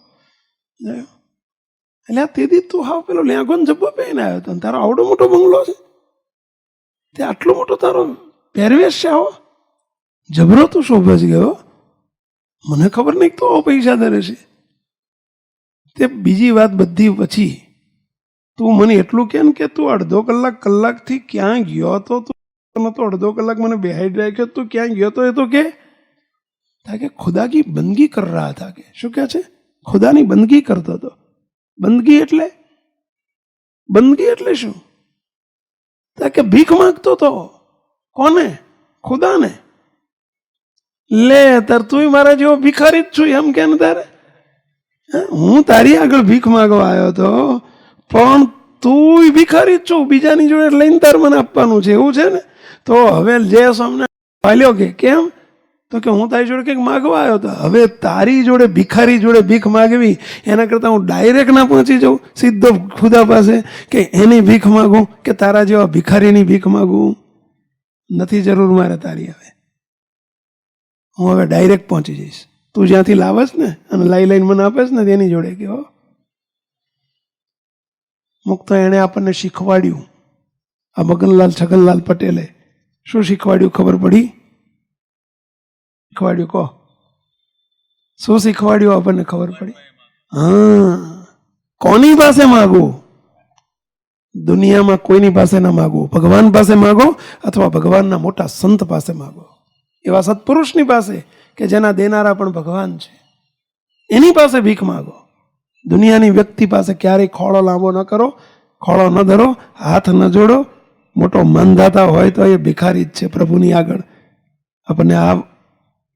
Speaker 1: એટલે તેથી તું હાવ પેલો લેંગો ને જબ્બો પહેરીને આવ્યો હતો, તારો આવડો મોટો બંગલો છે, તે આટલો મોટો તારો પહેરવેશ છે, આવો જબરો તું શોભે છે ગયો. મને ખબર નહીં તો પૈસા ધરે છે. તે બીજી વાત બધી પછી તું મને એટલું કે ને કે તું અડધો કલાકથી ક્યાં ગયો હતો? તું તો અડધો કલાક મને બેહાડી રાખ્યો, તું ક્યાં ગયો હતો? એ તો કે ખુદા કી બંદગી કર રહા થા. કે શું કહે છે? ખુદાની બંદગી કરતો હતો. બંદગી એટલે શું? કે ભીખ માંગતો હતો. કોને? ખુદાને. લે તાર તું મારા જેવો ભિખારી જ છું એમ કે ને તારે? હું તારી આગળ ભીખ માંગવા આવ્યો હતો, પણ તું ભિખારી જ છું, બીજાની જોડે લઈને તાર મને આપવાનું છે એવું છે ને? તો હવે જે સામને વાલ્યો કે કેમ? તો કે હું તારી જોડે કંઈક માગવા આવ્યો હતો. હવે તારી જોડે ભિખારી જોડે ભીખ માગવી એના કરતાં હું ડાયરેક્ટ ના પહોંચી જાઉં સીધો ખુદા પાસે કે એની ભીખ માગું કે તારા જેવા ભિખારીની ભીખ માગું? નથી જરૂર મારે તારી. હવે હું હવે ડાયરેક્ટ પહોંચી જઈશ. તું જ્યાંથી લાવસ ને અને લઈને મને આપેશ ને તેની જોડે કે હો મુક્ત. એણે આપણને શીખવાડ્યું, આ મગનલાલ છગનલાલ પટેલે શું શીખવાડ્યું? ખબર પડી? શીખવાડ્યું કહો, શું શીખવાડ્યું આપણને? ખબર પડી? હા, કોની પાસે માગવું? દુનિયામાં કોઈની પાસે ના માગવું, ભગવાન પાસે માગો અથવા ભગવાનના મોટા સંત પાસે માગો, એવા સત્પુરુષની પાસે કે જેના દેનારા પણ ભગવાન છે, એની પાસે ભીખ માગો. દુનિયાની વ્યક્તિ પાસે ક્યારેય ખોળો લાંબો ન કરો, ખોળો ન ધરો, હાથ ન જોડો. મોટો માનદાતા હોય તો એ ભિખારી જ છે પ્રભુની આગળ. આપણને આ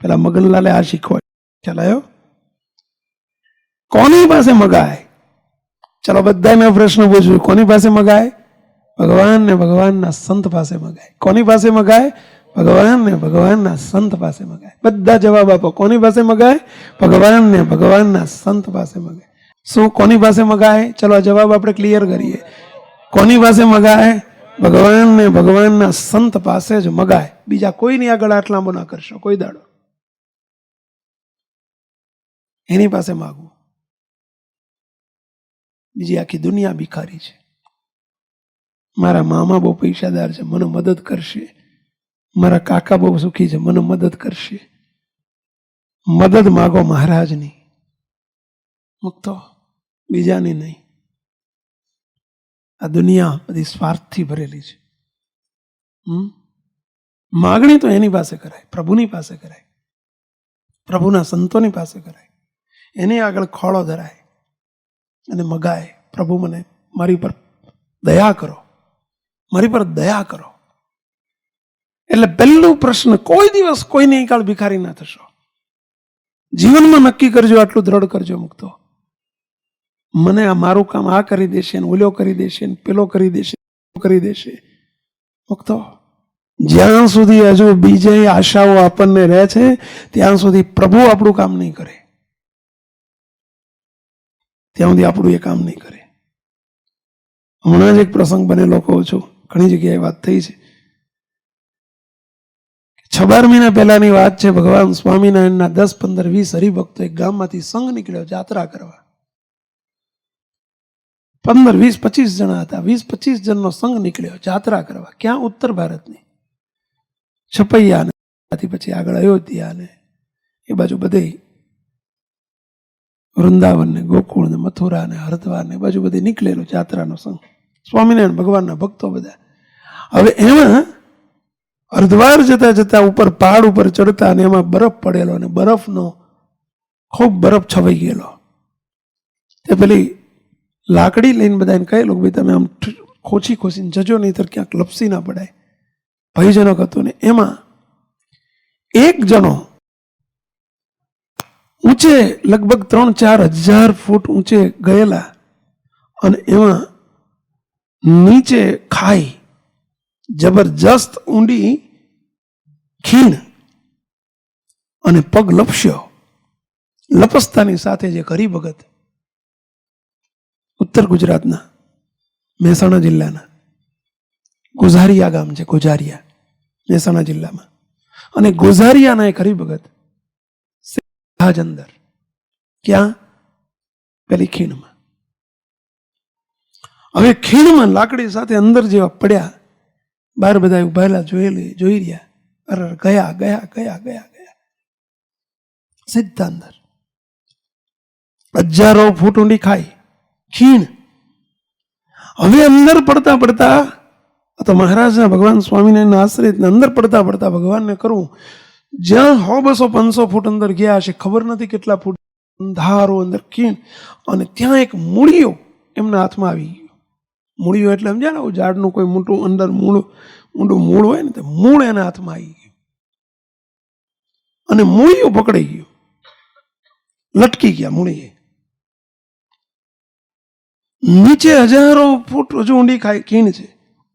Speaker 1: પેલા મગનલાલે આ શીખવાય. ખ્યાલ આવ્યો? કોની પાસે મગાય? ચલો બધાને પ્રશ્ન પૂછ્યું, કોની પાસે મગાય? ભગવાન ને ભગવાનના સંત પાસે મગાય. કોની પાસે મગાય? ભગવાન ને ભગવાનના સંત પાસે મગાય. બધા જવાબ આપો. કોની પાસે મગાય? ભગવાન ને ભગવાનના સંત પાસે મગાય. શું કોની પાસે મગાય? ચલો જવાબ આપણે ક્લિયર કરીએ. કોની પાસે મગાય? ભગવાન ને ભગવાનના સંત પાસે જ મગાય. બીજા કોઈની આગળ આટલા લાંબો ના કરશો કોઈ દાડો. એની પાસે માગવું. બીજી આખી દુનિયા ભિખારી છે. મારા મામા બહુ પૈસાદાર છે, મને મદદ કરશે. મારા કાકા બહુ સુખી છે, મને મદદ કરશે. મદદ માગો મહારાજની, મુક્તો બીજાની નહીં. આ દુનિયા બધી સ્વાર્થથી ભરેલી છે. માગણી તો એની પાસે કરાય, પ્રભુની પાસે કરાય, પ્રભુના સંતોની પાસે કરાય. એની આગળ ખોળો ધરાય અને મગાય, પ્રભુ મને મારી પર દયા કરો, મારી પર દયા કરો. એટલે પહેલો પ્રશ્ન, કોઈ દિવસ કોઈની કાળ ભિખારી ના થશો. જીવનમાં નક્કી કરજો, આટલું દ્રઢ કરજો મુક્તો, મને આ મારું કામ આ કરી દેશે, ઓલો કરી દેશે, પેલો કરી દેશે, કરી દેશે. મુક્તો જ્યાં સુધી હજુ બીજે આશાઓ આપણને રહે છે ત્યાં સુધી પ્રભુ આપણું કામ નહીં કરે, ત્યાં સુધી આપણું એ કામ નહીં કરે. હમણાં જ એક પ્રસંગ બનેલો કહું છું, ઘણી જગ્યાએ વાત થઈ છે. 6-12 મહિના પહેલાની વાત છે. ભગવાન સ્વામિનારાયણના 10, 15, 20 હરિભક્તો એક ગામમાંથી સંઘ નીકળ્યો યાત્રા કરવા. 15, 20, 25 જણા હતા. 20, 25 જણનો સંઘ નીકળ્યો યાત્રા કરવા. ક્યાં? ઉત્તર ભારતની છપૈયા ને પછી આગળ અયોધ્યા ને એ બાજુ બધે વૃંદાવન ને ગોકુળ ને મથુરા ને હરિદ્વાર ને બાજુ બધી નીકળેલો યાત્રાનો સંઘ. સ્વામિનારાયણ ભગવાનના ભક્તો બધા. હવે એમાં હરિદ્વાર જતા જતા ઉપર પહાડ ઉપર ચડતા અને એમાં બરફ પડેલો અને બરફનો ખૂબ બરફ છવાઈ ગયેલો. તે પેલી લાકડી લઈને બધાને કહેલું ભાઈ તમે આમ ખોચી ખોચીને જજો, નહીંતર ક્યાંક લપસી ના પડાય, ભયજનક હતું. ને એમાં એક જણો ઊંચે લગભગ 3-4 હજાર ફૂટ ઊંચે ગયેલા અને એમાં નીચે ખાઈ જબરજસ્ત ઊંડી ખીણ અને પગ લપસ્યો. લપસતાની સાથે જે હરિભગત ઉત્તર ગુજરાતના મહેસાણા જિલ્લાના ગોઝારિયા ગામ છે, ગોઝારિયા મહેસાણા જિલ્લામાં, અને ગોઝારિયાના એક હરિભગત જહાજ અંદર, ક્યાં? પેલી ખીણમાં. હવે ખીણમાં લાકડી સાથે અંદર જેવા પડ્યા, બહાર બધા ઉભાયેલા જોઈ રહ્યા. અરે ગયા ગયા ગયા ગયા ગયા સીધા અંદર. હજારો ફૂટ ઊંડી ખાઈ ખીણ. હવે અંદર પડતા પડતા તો મહારાજના ભગવાન સ્વામિનારાયણના આશ્રિત અંદર પડતા પડતા ભગવાનને કરવું, જ્યાં 100, 200, 500 ફૂટ અંદર ગયા હશે, ખબર નથી કેટલા ફૂટ અંધારો અંદર ખીણ. અને ત્યાં એક મૂળિયો એમના હાથમાં આવી ગયો. મૂળિયો એટલે સમજ્યા ને, ઝાડનું કોઈ મોટું અંદર ઊંડું મૂળ હોય ને, તે મૂળ એના હાથમાં આવી ગયું અને મૂળિયું પકડાઈ ગયું, લટકી ગયા મૂળિયે. નીચે હજારો ફૂટ હજુ ઊંડી ખીણ છે.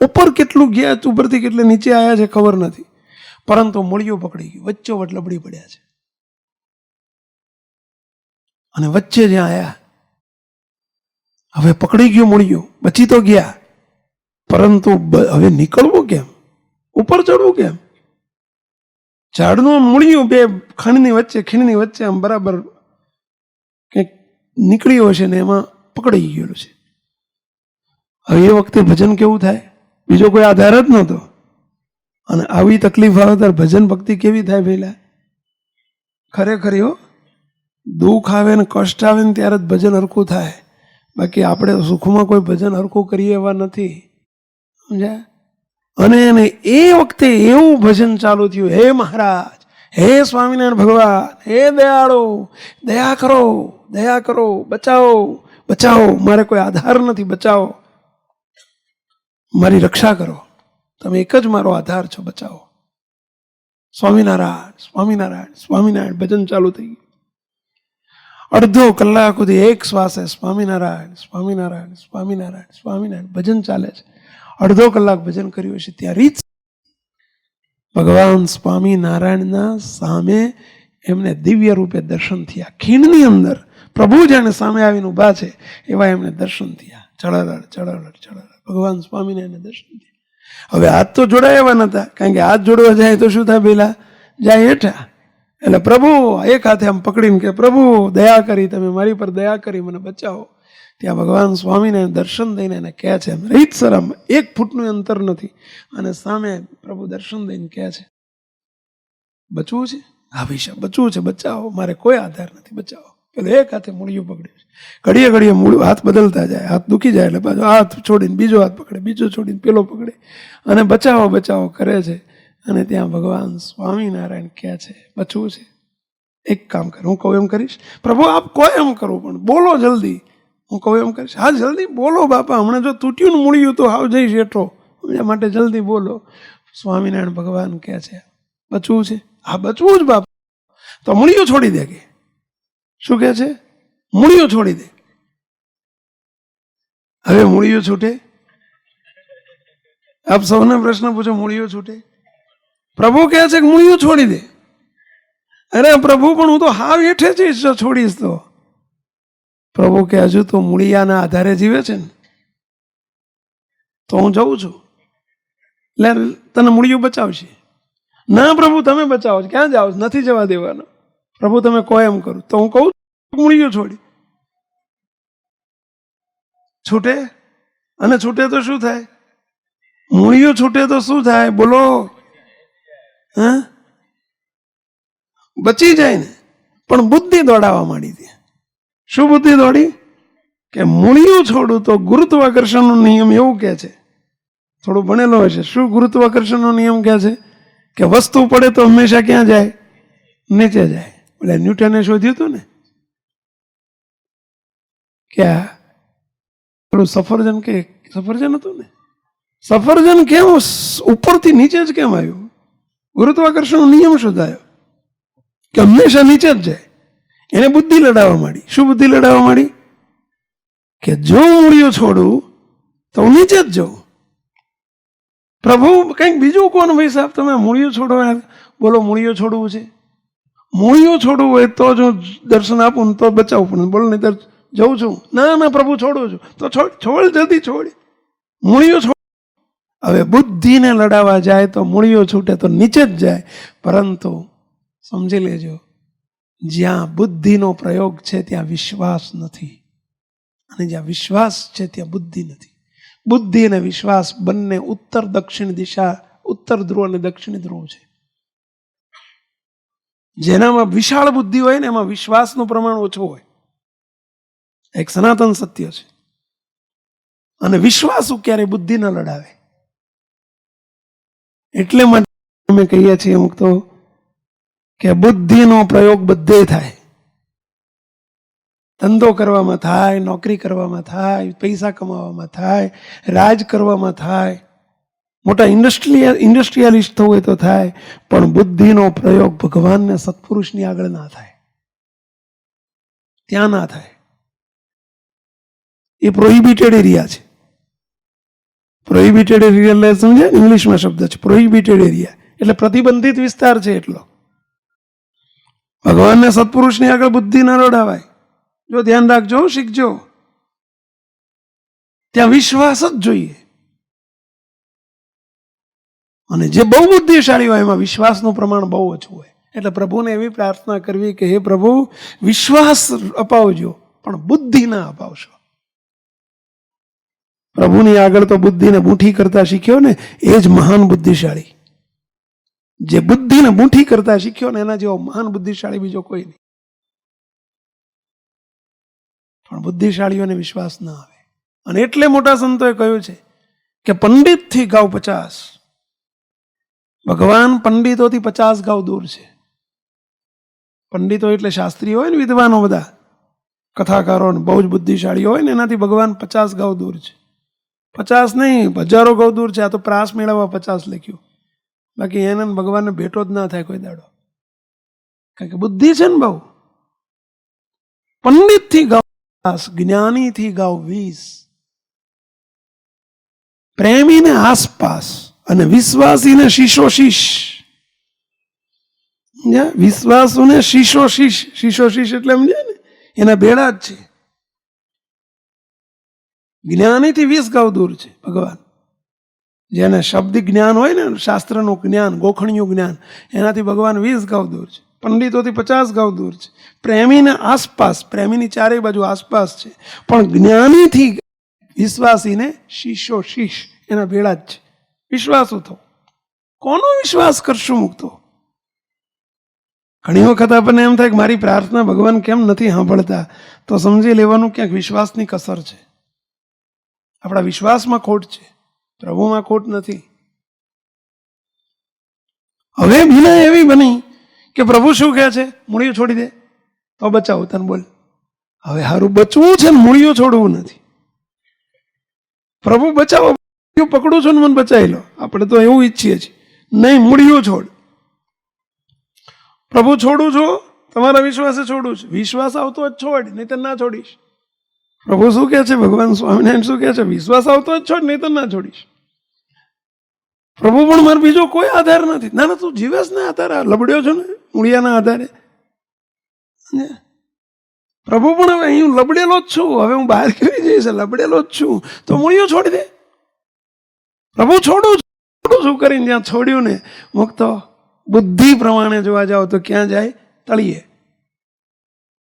Speaker 1: ઉપર કેટલું ગયા, ઉપરથી કેટલે નીચે આવ્યા છે ખબર નથી, પરંતુ મૂળિયું પકડી ગયું, વચ્ચોવચ લબડી પડ્યા છે. અને વચ્ચે જ્યાં આવ્યા, હવે પકડી ગયું મૂળિયું, બચી તો ગયા, પરંતુ હવે નીકળવું કેમ? ઉપર ચડવું કેમ? ઝાડનું મૂળિયું બે ખીણની વચ્ચે આમ બરાબર કંઈક નીકળ્યું હશે ને એમાં પકડાઈ ગયેલું છે. હવે એ વખતે ભજન કેવું થાય? બીજો કોઈ આધાર જ નહોતો. અને આવી તકલીફ આવે ત્યારે ભજન ભક્તિ કેવી થાય? પહેલા ખરેખર હો, દુઃખ આવે ને કષ્ટ આવે ને ત્યારે જ ભજન હરખું થાય. બાકી આપણે સુખમાં કોઈ ભજન હરખું કરીએ એવા નથી, સમજ્યા? અને એ વખતે એવું ભજન ચાલુ થયું, હે મહારાજ, હે સ્વામિનારાયણ ભગવાન, હે દયાળો, દયા કરો, દયા કરો, બચાવો, બચાવો, મારે કોઈ આધાર નથી, બચાવો, મારી રક્ષા કરો, તમે એક જ મારો આધાર છો, બચાવો. સ્વામિનારાયણ સ્વામિનારાયણ સ્વામિનારાયણ ભજન ચાલુ થઈ ગયું. અડધો કલાક સુધી એક શ્વાસે સ્વામિનારાયણ સ્વામિનારાયણ સ્વામિનારાયણ સ્વામિનારાયણ ભજન ચાલે છે. અડધો કલાક ભજન કર્યું છે. ત્યાં રીત ભગવાન સ્વામિનારાયણના સામે એમને દિવ્ય રૂપે દર્શન થયા. ખીણની અંદર પ્રભુ જાણે સામે આવીને ઊભા છે એવા એમને દર્શન થયા. ચળહળ ચળહળ ચળહળ ભગવાન સ્વામિનારાયણને દર્શન થયા. હવે હાથ તો જોડાયા નતા, કારણ કે હાથ જોડવા જાય તો શું થાય? પેલા જાય હેઠા. એટલે પ્રભુ એક હાથે આમ પકડીને કે પ્રભુ દયા કરી, તમે મારી પર દયા કરી, મને બચાવો. ત્યાં ભગવાન સ્વામીને દર્શન દઈને એને કહે છે, રીતસર આમ 1 ફૂટનું અંતર નથી, અને સામે પ્રભુ દર્શન દઈને કહે છે, બચવું છે? હા ભાઈ, બચવું છે, બચાવો, મારે કોઈ આધાર નથી, બચાવો. પેલો એક હાથે મૂળિયું પકડ્યું છે. ઘડીએ ઘડીએ મૂળ હાથ બદલતા જાય, હાથ દુખી જાય એટલે પાછો હાથ છોડીને બીજો હાથ પકડે, બીજો છોડીને પેલો પકડે, અને બચાવો બચાવો કરે છે. અને ત્યાં ભગવાન સ્વામિનારાયણ કહે છે, બચવું છે? એક કામ કર, હું કહું એમ કરીશ? પ્રભુ આપ કહો એમ કરું, પણ બોલો જલ્દી, હું કહું એમ કરીશ, હા જલ્દી બોલો બાપા, હમણાં જો તૂટ્યું ને મૂળ્યું તો હાવ જઈશ એટલો, એના માટે જલ્દી બોલો. સ્વામિનારાયણ ભગવાન કહે છે બચવું છે, હા બચવું જ બાપા, તો મૂળિયું છોડી દે. કે શું કહે છે? મૂળિયું છોડી દે. હવે મૂળિયું છૂટે? આપ સૌને પ્રશ્ન પૂછો, મૂળિયું છૂટે? પ્રભુ કહે છે કે મૂળિયું છોડી દે. અરે પ્રભુ પણ હું તો હાવ હેઠે જઈશ જો છોડીશ તો. પ્રભુ કે હજુ તો મૂળિયાના આધારે જીવે છે ને, તો હું જઉં છું, એટલે તને મૂળિયું બચાવશે. ના પ્રભુ તમે બચાવો, ક્યાં જાઓ? નથી જવા દેવાનો. પ્રભુ તમે કહો એમ કરું. તો હું કહું મૂળિયું છોડી. છૂટે? અને છૂટે તો શું થાય? મૂળિયું છૂટે તો શું થાય બોલો? હા, બચી જાય ને. પણ બુદ્ધિ દોડાવવા માંડી હતી. શું બુદ્ધિ દોડી? કે મૂળિયું છોડું તો ગુરુત્વાકર્ષણનો નિયમ એવું કહે છે, થોડું ભણેલો હશે, શું ગુરુત્વાકર્ષણનો નિયમ કહે છે? કે વસ્તુ પડે તો હંમેશા ક્યાં જાય? નીચે જાય. એટલે ન્યૂટને શોધ્યું હતું ને કે પેલું સફરજન, કે સફરજન હતું ને, સફરજન કેમ ઉપરથી નીચે જ કેમ આવ્યું? ગુરુત્વાકર્ષણનો નિયમ શોધાયો કે હંમેશા નીચે જ જાય. એને બુદ્ધિ લડાવવા માંડી. શું બુદ્ધિ લડાવવા માંડી? કે જો મૂળિયો છોડું તો હું નીચે જ જાઉં. પ્રભુ કંઈક બીજું કોણ ભાઈ સાહેબ, તમે મૂળિયો છોડવા બોલો? મૂળિયો છોડવું છે? મૂળિયો છોડવું હોય તો જો દર્શન આપું ને તો બચાવું, પણ બોલો નહીં જઉં છું. ના ના પ્રભુ છોડું છું. તો છોડ જલ્દી છોડ, મૂળિયો છોડ. હવે બુદ્ધિને લડાવવા જાય તો મૂળિયો છૂટે તો નીચે જ જાય. પરંતુ સમજી લેજો, જ્યાં બુદ્ધિનો પ્રયોગ છે ત્યાં વિશ્વાસ નથી, અને જ્યાં વિશ્વાસ છે ત્યાં બુદ્ધિ નથી. બુદ્ધિ અને વિશ્વાસ બંને ઉત્તર દક્ષિણ દિશા, ઉત્તર ધ્રુવ અને દક્ષિણ ધ્રુવ છે. જેનામાં વિશાળ બુદ્ધિ હોય ને એમાં વિશ્વાસનું પ્રમાણ ઓછું હોય. એક સનાતન સત્ય છે. અને વિશ્વાસ ક્યારે બુદ્ધિ ન લડાવે. એટલે માટે અમે કહીએ છીએ અમુક તો કે બુદ્ધિનો પ્રયોગ બધે થાય. ધંધો કરવામાં થાય, નોકરી કરવામાં થાય, પૈસા કમાવામાં થાય, રાજ કરવામાં થાય, મોટા ઇન્ડસ્ટ્રીયાલિસ્ટ થવું હોય તો થાય, પણ બુદ્ધિનો પ્રયોગ ભગવાનને સત્પુરુષની આગળ ના થાય, ત્યાં ના થાય. એ પ્રોહિબિટેડ એરિયા છે. પ્રોહિબિટેડ એરિયા એટલે સમજે, ઇંગ્લિશમાં શબ્દ છે પ્રોહિબિટેડ એરિયા, એટલે પ્રતિબંધિત વિસ્તાર છે. એટલો ભગવાનને સત્પુરુષની આગળ બુદ્ધિ ના લડાવાય. જો ધ્યાન રાખજો, શીખજો. ત્યાં વિશ્વાસ જ જોઈએ. અને જે બહુ બુદ્ધિશાળી હોય એમાં વિશ્વાસનું પ્રમાણ બહુ ઓછું હોય. એટલે પ્રભુને એવી પ્રાર્થના કરવી કે હે પ્રભુ, વિશ્વાસ અપાવજો પણ બુદ્ધિ ના અપાવશો. પ્રભુની આગળ તો બુદ્ધિને બૂંઠી કરતા શીખ્યો ને એ જ મહાન બુદ્ધિશાળી. જે બુદ્ધિને બૂંઠી કરતા શીખ્યો ને એના જેવો મહાન બુદ્ધિશાળી બીજો કોઈ નહીં. પણ બુદ્ધિશાળીઓને વિશ્વાસ ના આવે. અને એટલે મોટા સંતોએ કહ્યું છે કે પંડિતથી ગાઉ 50. ભગવાન પંડિતોથી 50 ગાઉ દૂર છે. પંડિતો એટલે શાસ્ત્રીઓ હોય ને, વિદ્વાનો બધા, કથાકારો બહુ જ બુદ્ધિશાળી હોય ને, એનાથી ભગવાન 50 ગાઉ દૂર છે. 50 નહીં, હજારો ગાઉ દૂર છે. આ તો પ્રાસ મેળવવા 50 લખ્યું. બાકી એને ભગવાનને ભેટો જ ના થાય કોઈ દાડો, કારણ કે બુદ્ધિ છે ને બહુ. પંડિતથી ગાઉ 50, જ્ઞાનીથી ગાઉ 20, પ્રેમીને આસપાસ અને વિશ્વાસીને શીશોશીશ. વિશ્વાસુને શીશોશીશ. શીશોશીશ એટલે સમજે ને, એના બેડા જ છે. જ્ઞાનીથી 20 ગાઉ દૂર છે ભગવાન. જેને શબ્દ જ્ઞાન હોય ને, શાસ્ત્રનું જ્ઞાન, ગોખણિયું જ્ઞાન, એનાથી ભગવાન 20 ગાઉ દૂર છે. પંડિતોથી 50 ગાઉ દૂર છે. પ્રેમીને આસપાસ, પ્રેમીની ચારેય બાજુ આસપાસ છે. પણ જ્ઞાનીથી વિશ્વાસીને શીશોશીશ, એના ભેળા જ છે. વિશ્વાસુ થો. કોનો વિશ્વાસ કરશું મુક્તો? ઘણી વખત આપણને એમ થાય કે મારી પ્રાર્થના ભગવાન કેમ નથી સાંભળતા, તો સમજી લેવાનું ક્યાંક વિશ્વાસની કસર છે. આપણા વિશ્વાસમાં ખોટ છે, પ્રભુમાં ખોટ નથી. હવે ભીના એવી બની કે પ્રભુ શું કહે છે? મૂળિયું છોડી દે તો બચાવું તને. બોલ, હવે હારું બચવું છે ને મૂળિયું છોડવું નથી. પ્રભુ બચાવો, પકડું છું ને મને બચાવી લો, આપણે તો એવું ઈચ્છીએ છીએ. નહીં, મૂળિયું છોડ. પ્રભુ છોડું છું, તમારા વિશ્વાસે છોડું છું. વિશ્વાસ આવતો જ છોડ, નહીં તો ના છોડીશ. પ્રભુ શું કહે છે? ભગવાન સ્વામિનારાયણ શું કહે છે? વિશ્વાસ આવતો જ છોડ, નહીં તો ના છોડીશ. પ્રભુ પણ મારો બીજો કોઈ આધાર નથી. ના ના, તું જીવેશ ને આધારે, લબડ્યો છો ને મૂળિયાના આધારે. પ્રભુ પણ હવે અહીં લબડેલો જ છું, હવે હું બહાર કેવી જઈશ, લબડેલો જ છું, તો મૂળિયો છોડી દે. પ્રભુ છોડું છું કરીને જ્યાં છોડ્યું ને મુક્તો, બુદ્ધિ પ્રમાણે જોવા જાઓ તો ક્યાં જાય? તળિયે.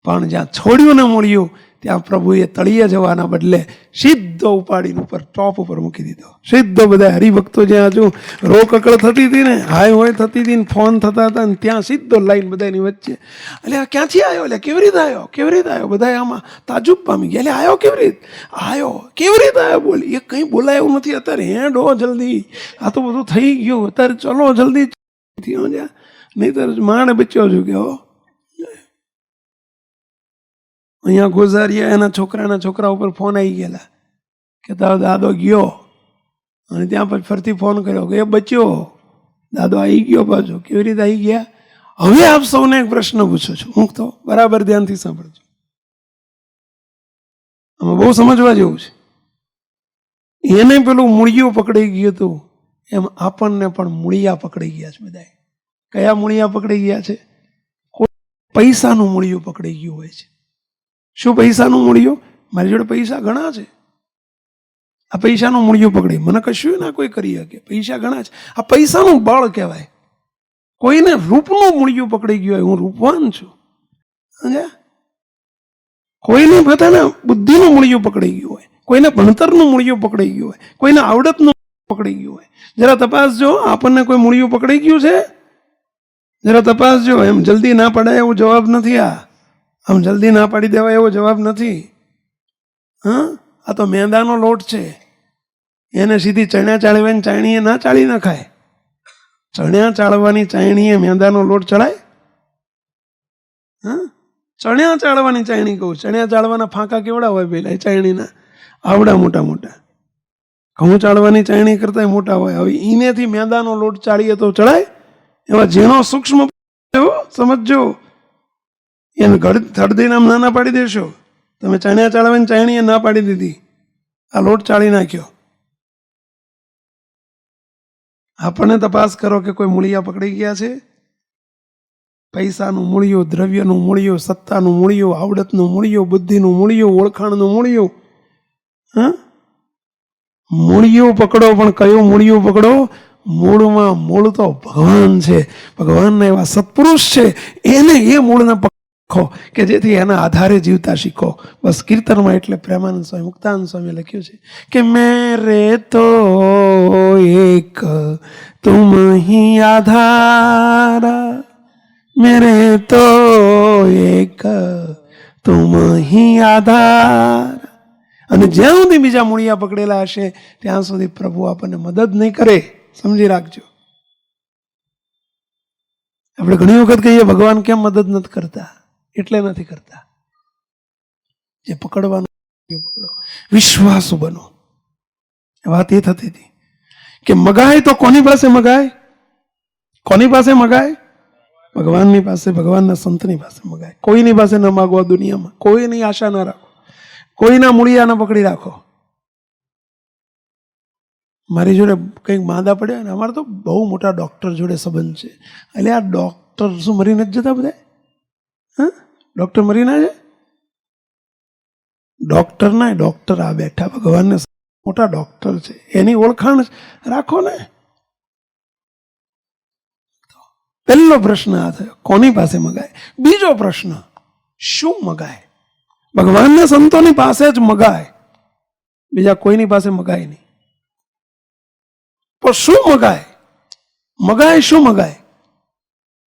Speaker 1: પણ જ્યાં છોડ્યું ને મૂળિયું, ત્યાં પ્રભુએ તળિયે જવાના બદલે સીધો ઉપાડીને ઉપર ટોપ ઉપર મૂકી દીધો. સીધો બધા હરિભક્તો જ્યાં હજુ રોકકળ થતી હતી ને, હાય હોય થતી હતી ને, ફોન થતા હતા ને, ત્યાં સીધો લાઈન બધાની વચ્ચે. એટલે આ ક્યાંથી આવ્યો? એટલે કેવી રીતે આવ્યો? કેવી રીતે આવ્યો? બધા આમાં તાજુબ પામી ગયા. એટલે આવ્યો કેવી રીતે? આવ્યો કેવી રીતે આવ્યો? બોલ, એ કંઈ બોલાય એવું નથી અત્યારે. હેડો જલ્દી, આ તો બધું થઈ ગયું અત્યારે, ચલો જલ્દી, નહીં તો માંડ બચ્યો છું કે હો. અહીંયા ગોઝારિયા એના છોકરા ઉપર ફોન આવી ગયેલા કે તારો દાદો ગયો, અને ત્યાં પછી ફરતી ફોન કર્યો કે એ બચ્યો, દાદો આવી ગયો પાછો. કેવી રીતે આવી ગયા? હવે આપ સૌને એક પ્રશ્ન પૂછું છું, હું તો બરાબર ધ્યાનથી સાંભળજો, આમાં બહુ સમજવા જેવું છે. એને પેલું મૂળિયું પકડાઈ ગયું હતું, એમ આપણને પણ મૂળિયા પકડાઈ ગયા છે બધા. કયા મૂળિયા પકડાઈ ગયા છે? કોઈ પૈસાનું મૂળિયું પકડાઈ ગયું હોય છે. શું પૈસાનું મૂળિયું? મારી જોડે પૈસા ઘણા છે, આ પૈસાનું મૂળિયું પકડી મને કશું ના કોઈ કરી શકે. પૈસા ઘણા છે, આ પૈસાનું બળ કહેવાય. કોઈને રૂપનું મૂળિયું પકડી ગયું હોય, હું રૂપવાન છું. કોઈને પોતાના બુદ્ધિનું મૂળિયું પકડી ગયું હોય, કોઈને ભણતરનું મૂળિયું પકડી ગયું હોય, કોઈને આવડતનું પકડી ગયું હોય. જરા તપાસજો, આપણને કોઈ મૂળિયું પકડી ગયું છે? જરા તપાસજો. એમ જલ્દી ના પડાય એવો જવાબ નથી. આમ જલ્દી ના પાડી દેવાય એવો જવાબ નથી. હા, આ તો મેંદાનો લોટ છે, એને સીધી ચણ્યા ચાળવાની ચાયણીએ ના ચાળી નખાય. ચણ્યા ચાળવાની ચાયણીએ મેંદાનો લોટ ચડાય? હા, ચણ્યા ચાળવાની ચાયણી કહું. ચણ્યા ચાળવાના ફાંકા કેવડા હોય પેલા ચાયણીના? આવડા મોટા મોટા. ઘઉં ચાળવાની ચાયણી કરતા મોટા હોય. હવે ઈનેથી મેંદાનો લોટ ચાળીએ તો ચડાય? એવા ઝીણો સૂક્ષ્મ સમજજો. એને થડદી નામ ના પાડી દેશો. તમે ચણ્યા ચાળવાની ચાયણીએ ના પાડી દીધી, આ લોટ ચાળી નાખ્યો. આપણને તપાસ કરો કે કોઈ મૂળિયા પકડી ગયા છે? પૈસાનું મૂળિયું, દ્રવ્યનું મૂળિયું, સત્તાનું મૂળિયું, આવડતનું મૂળિયું, બુદ્ધિનું મૂળિયું, ઓળખાણનું મૂળિયું. હા, મૂળિયું પકડો, પણ કયું મૂળિયું પકડો? મૂળમાં મૂળ તો ભગવાન છે, ભગવાનના એવા સત્પુરુષ છે, એને એ મૂળને પકડો કે જેથી એના આધારે જીવતા શીખો. બસ કીર્તનમાં એટલે પ્રેમાનંદ સ્વામી, મુક્તાનંદ સ્વામી લખ્યું છે કે મેરે તો એક તુમ હી આધારા, મેરે તો એક તુમ હી આધાર. અને જ્યાં સુધી બીજા મૂળિયા પકડેલા હશે ત્યાં સુધી પ્રભુ આપણને મદદ નહીં કરે. સમજી રાખજો. આપણે ઘણી વખત કહીએ ભગવાન કેમ મદદ નથી કરતા? એટલે નથી કરતા. જે પકડવાનું પકડો, વિશ્વાસુ બનો. વાત એ થતી હતી કે મગાય તો કોની પાસે મગાય? કોની પાસે મગાય? ભગવાનની પાસે, ભગવાનના સંતની પાસે મગાય. કોઈની પાસે ન માગો. દુનિયામાં કોઈની આશા ન રાખો, કોઈના મૂળિયા ન પકડી રાખો. મારી જોડે કંઈક માંદા પડ્યા ને, અમારે તો બહુ મોટા ડૉક્ટર જોડે સંબંધ છે. એટલે આ ડૉક્ટર શું મરી નથી જતા બધા? હા, ડૉક્ટર મરી ના જાય? ડૉક્ટર ના, ડૉક્ટર આ બેઠા ભગવાનને મોટા ડૉક્ટર છે, એની ઓળખાણ રાખો ને. પહેલો પ્રશ્ન આ થયો, કોની પાસે મગાય? બીજો પ્રશ્ન, શું મગાય? ભગવાનના સંતોની પાસે જ મગાય, બીજા કોઈની પાસે મગાય નહીં. પણ શું મગાય? મગાય શું મગાય?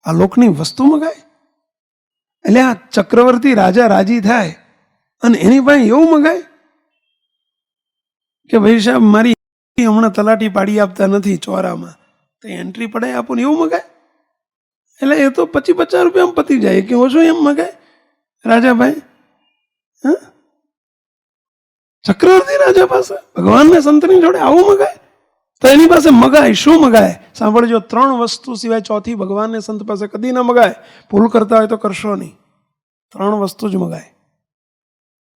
Speaker 1: આ લોકની વસ્તુ મગાય? એટલે આ ચક્રવર્તી રાજા રાજી થાય અને એની પાસે એવું મગાય કે ભાઈ સાહેબ મારી હમણાં તલાટી પાડી આપતા નથી ચોરામાં, તો એન્ટ્રી પડાય આપો ને એવું મગાય? એટલે એ તો 50 રૂપિયામાં પતી જાય કે ઓછો એમ મગાય રાજાભાઈ? ચક્રવર્તી રાજા પાસે ભગવાનને સંતની જોડે આવું મગાય? તો એની પાસે મગાય શું મગાય? સાંભળજો, 3 વસ્તુ સિવાય ચોથી ભગવાનને સંત પાસે કદી ના મગાય. ભૂલ કરતા હોય તો કરશો નહીં. 3 વસ્તુ જ મગાય.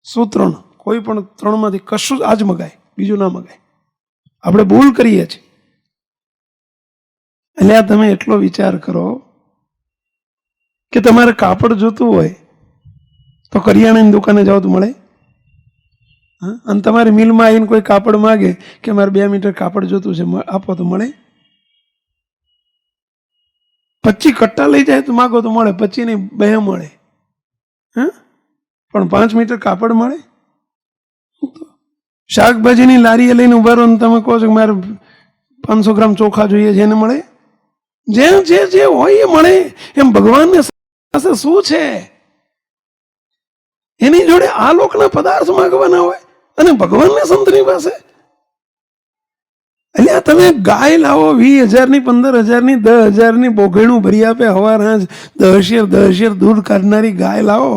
Speaker 1: શું 3? કોઈ પણ 3માંથી કશું જ મગાય, બીજું ના મગાય. આપણે ભૂલ કરીએ છીએ. એટલે તમે એટલો વિચાર કરો કે તમારે કાપડ જોતું હોય તો કરિયાણાની દુકાને જાઓ તો મળે? અને તમારી મિલમાં આવીને કોઈ કાપડ માગે કે મારે 2 મીટર કાપડ જોતું છે, આપો તો મળે? 25 કટ્ટા લઈ જાય તો માગો તો મળે, 25 ની 2 મળે. પણ 5 મીટર કાપડ મળે? શાકભાજીની લારીએ લઈને ઉભા રહો ને તમે કહો છો કે મારે 500 ગ્રામ ચોખા જોઈએ, જેને મળે? જે હોય એ મળે. એમ ભગવાનને પાસે શું છે? એની જોડે આ લોકના પદાર્થ માગવાના હોય અને ભગવાનને સંતની પાસે? એટલે તમે ગાય લાવો 20,000ની, 15,000ની, 10,000ની બોઘેણું ભરી આપે, હવાર હાંજ 10 શેર દૂધ કાઢનારી ગાય લાવો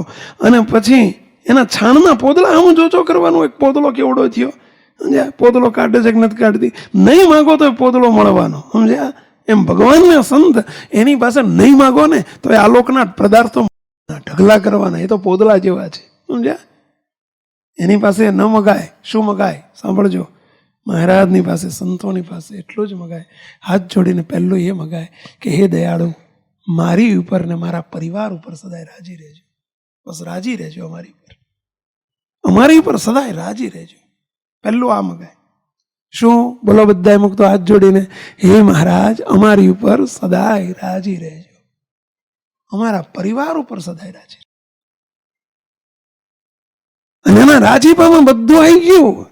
Speaker 1: અને પછી એના છાણના પોદળા આમ જોજો કરવાનું. એક પોદળો કેવડો થયો, સમજ્યા? પોદળો કાઢે છે કે નથી કાઢતી? નહીં માગો તો પોદળો મળવાનો, સમજ્યા? એમ ભગવાનને સંત એની પાસે નહીં માગો ને તો એ આલોકના પદાર્થો ઢગલા કરવાના, એ તો પોદળા જેવા છે, સમજ્યા? એની પાસે ન મગાય. શું મગાય? સાંભળજો, મહારાજની પાસે, સંતોની પાસે એટલું જ મગાય. હાથ જોડીને પહેલું એ મગાય કે હે દયાળુ, મારી ઉપર ને મારા પરિવાર ઉપર સદાય રાજી રહેજો. બસ રાજી રહેજો અમારી ઉપર, અમારી ઉપર સદાય રાજી રહેજો. પહેલું આ મગાય. શું બોલો બધાએ મૂકતો હાથ જોડીને? હે મહારાજ, અમારી ઉપર સદાય રાજી રહેજો, અમારા પરિવાર ઉપર સદાય રાજી. અને એના રાજીપામાં બધું આવી ગયું.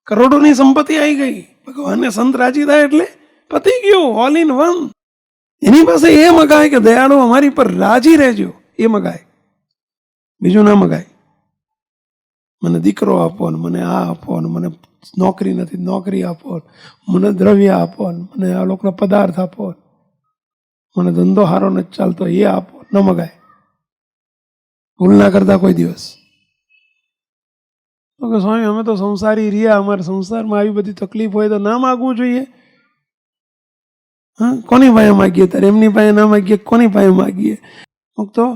Speaker 1: કરોડોની સંપત્તિ આવી ગઈ. ભગવાનને સંત રાજી થાય એટલે પતી ગયું, ઓલ ઇન વન. એની પાસે એ મગાય કે દયાળુ અમારી પર રાજી રહેજો, એ મગાય. બીજું ના મગાય. મને દીકરો આપો ને મને આ આપો ને મને નોકરી નથી, નોકરી આપો, મને દ્રવ્ય આપો, મને આ લોકોના પદાર્થ આપો, મને ધંધો સારો નથી ચાલતો, એ આપો. ન મગાય. ભૂલ ના કરતા કોઈ દિવસ. તો કે સ્વામી અમે તો સંસારી રહ્યા, અમારા સંસારમાં આવી બધી તકલીફ હોય તો ના માગવું જોઈએ. કોની પાસે માગીએ? ત્યારે એમની પાસે ના માગીએ, કોની પાસે માગીએ? તો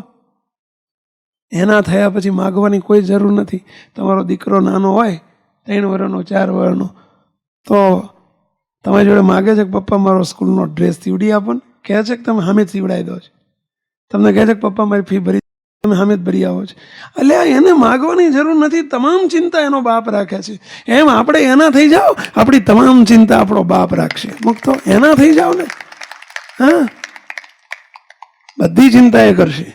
Speaker 1: એના થયા પછી માગવાની કોઈ જરૂર નથી. તમારો દીકરો નાનો હોય, 3 વર્ષનો 4 વર્ષનો, તો તમારી જોડે માગે છે કે પપ્પા મારો સ્કૂલનો ડ્રેસ સીવડી આપો ને, કહે છે કે તમે સામે જ સીવડાવી દો છો. તમને કહે છે કે પપ્પા મારી ફી ભરી, તમે સામે જ ભરી આવો છો. એટલે એને માગવાની જરૂર નથી. તમામ ચિંતા એનો બાપ રાખે છે. એમ આપણે એના થઈ જાઓ, આપણી તમામ ચિંતા આપણો બાપ રાખશે. મુક્તો એના થઈ જાઓ ને, બધી ચિંતા એ કરશે.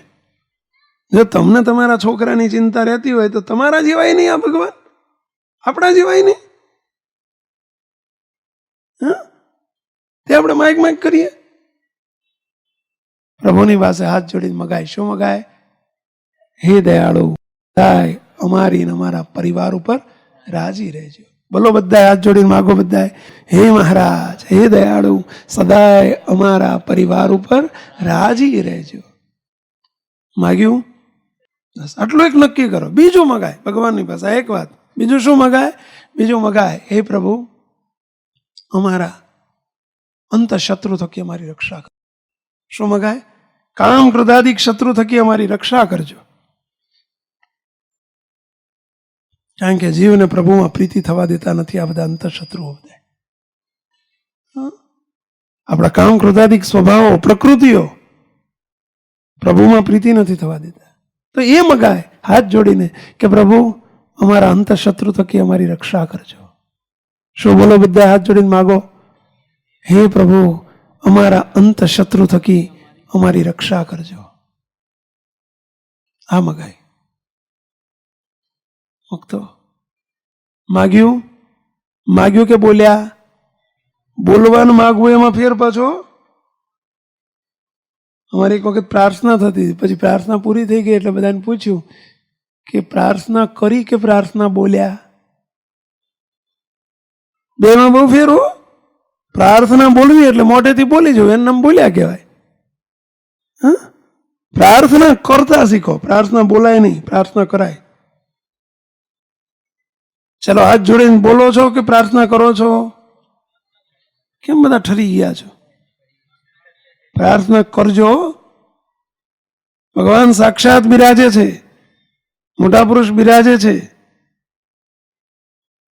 Speaker 1: જો તમને તમારા છોકરાની ચિંતા રહેતી હોય તો તમારા જેવાય નહીં આ ભગવાન, આપણા જેવાય નહીં. તે આપણે માઇક કરીએ. પ્રભુની પાસે હાથ જોડીને મગાય. શું મગાય? હે દયાળુ, અમારી ને અમારા પરિવાર ઉપર રાજી રહેજો. બોલો બધાએ હાથ જોડીને માગો બધાએ. હે મહારાજ, હે દયાળુ, સદાય અમારા પરિવાર ઉપર રાજી રહેજો. માગ્યું? બસ આટલું એક નક્કી કરો. બીજું મગાય ભગવાનની પાસે. એક વાત, બીજું શું મગાય? બીજું મગાય, હે પ્રભુ, અમારા અંત શત્રુ થકી અમારી રક્ષા કરો. શું મગાય? કામ ક્રોધાદિક શત્રુ થકી અમારી રક્ષા કરજો. કારણ કે જીવને પ્રભુમાં પ્રીતિ થવા દેતા નથી આ બધા અંતઃશત્રુઓ. બધા આપણા કામ ક્રોધાદિક સ્વભાવો, પ્રકૃતિઓ પ્રભુમાં પ્રીતિ નથી થવા દેતા. તો એ મગાય હાથ જોડીને કે પ્રભુ, અમારા અંતઃશત્રુ થકી અમારી રક્ષા કરજો. શું બોલો બધા હાથ જોડીને માગો? હે પ્રભુ, અમારા અંતઃશત્રુ થકી અમારી રક્ષા કરજો. આ મગાય. મુક્તો માગ્યું કે બોલ્યા? બોલવાનું માગવું એમાં ફેર પાછો. અમારી એક વખત પ્રાર્થના થતી, પછી પ્રાર્થના પૂરી થઈ ગઈ એટલે બધાને પૂછ્યું કે પ્રાર્થના કરી કે પ્રાર્થના બોલ્યા? બેમાં બહુ ફેર હો. પ્રાર્થના બોલવી એટલે મોઢેથી બોલી જવું, એનું નામ બોલ્યા કહેવાય. પ્રાર્થના કરતા શીખો. પ્રાર્થના બોલાય નહીં, પ્રાર્થના કરાય. ચલો હાથ જોડીને બોલો છો કે પ્રાર્થના કરો છો? કેમ બધા ઠરી ગયા છો? પ્રાર્થના કરજો. ભગવાન સાક્ષાત બિરાજે છે, મોટા પુરુષ બિરાજે છે,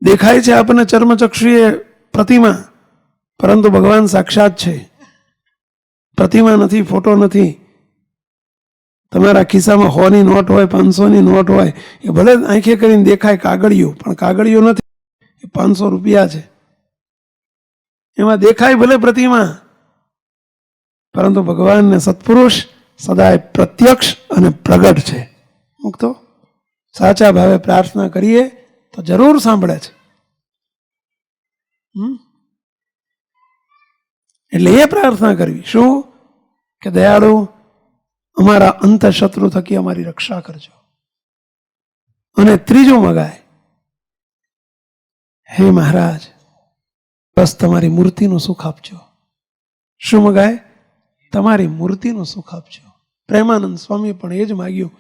Speaker 1: દેખાય છે આપણને ચર્મચક્ષુએ પ્રતિમા, પરંતુ ભગવાન સાક્ષાત છે. પ્રતિમા નથી, ફોટો નથી. તમારા ખિસ્સામાં 100ની નોટ હોય, 500ની નોટ હોય, એ ભલે આંખે કરીને દેખાય કાગળિયું, પણ કાગળિયું નથી, એ 500 રૂપિયા છે. એમાં દેખાય ભલે પ્રતિમા, પરંતુ ભગવાનને સત્પુરુષ સદાય પ્રત્યક્ષ અને પ્રગટ છે. મુક્તો સાચા ભાવે પ્રાર્થના કરીએ તો જરૂર સાંભળે છે. એટલે એ પ્રાર્થના કરવી શું કે દયાળુ અમારા અંતઃશત્રુ થકી અમારી રક્ષા કરજો. અને ત્રીજું મગાય, હે મહારાજ બસ તમારી મૂર્તિનું સુખ આપજો. શું મગાય? તમારી મૂર્તિનું સુખ આપજો. પ્રેમાનંદ સ્વામી પણ એ જ માગ્યું,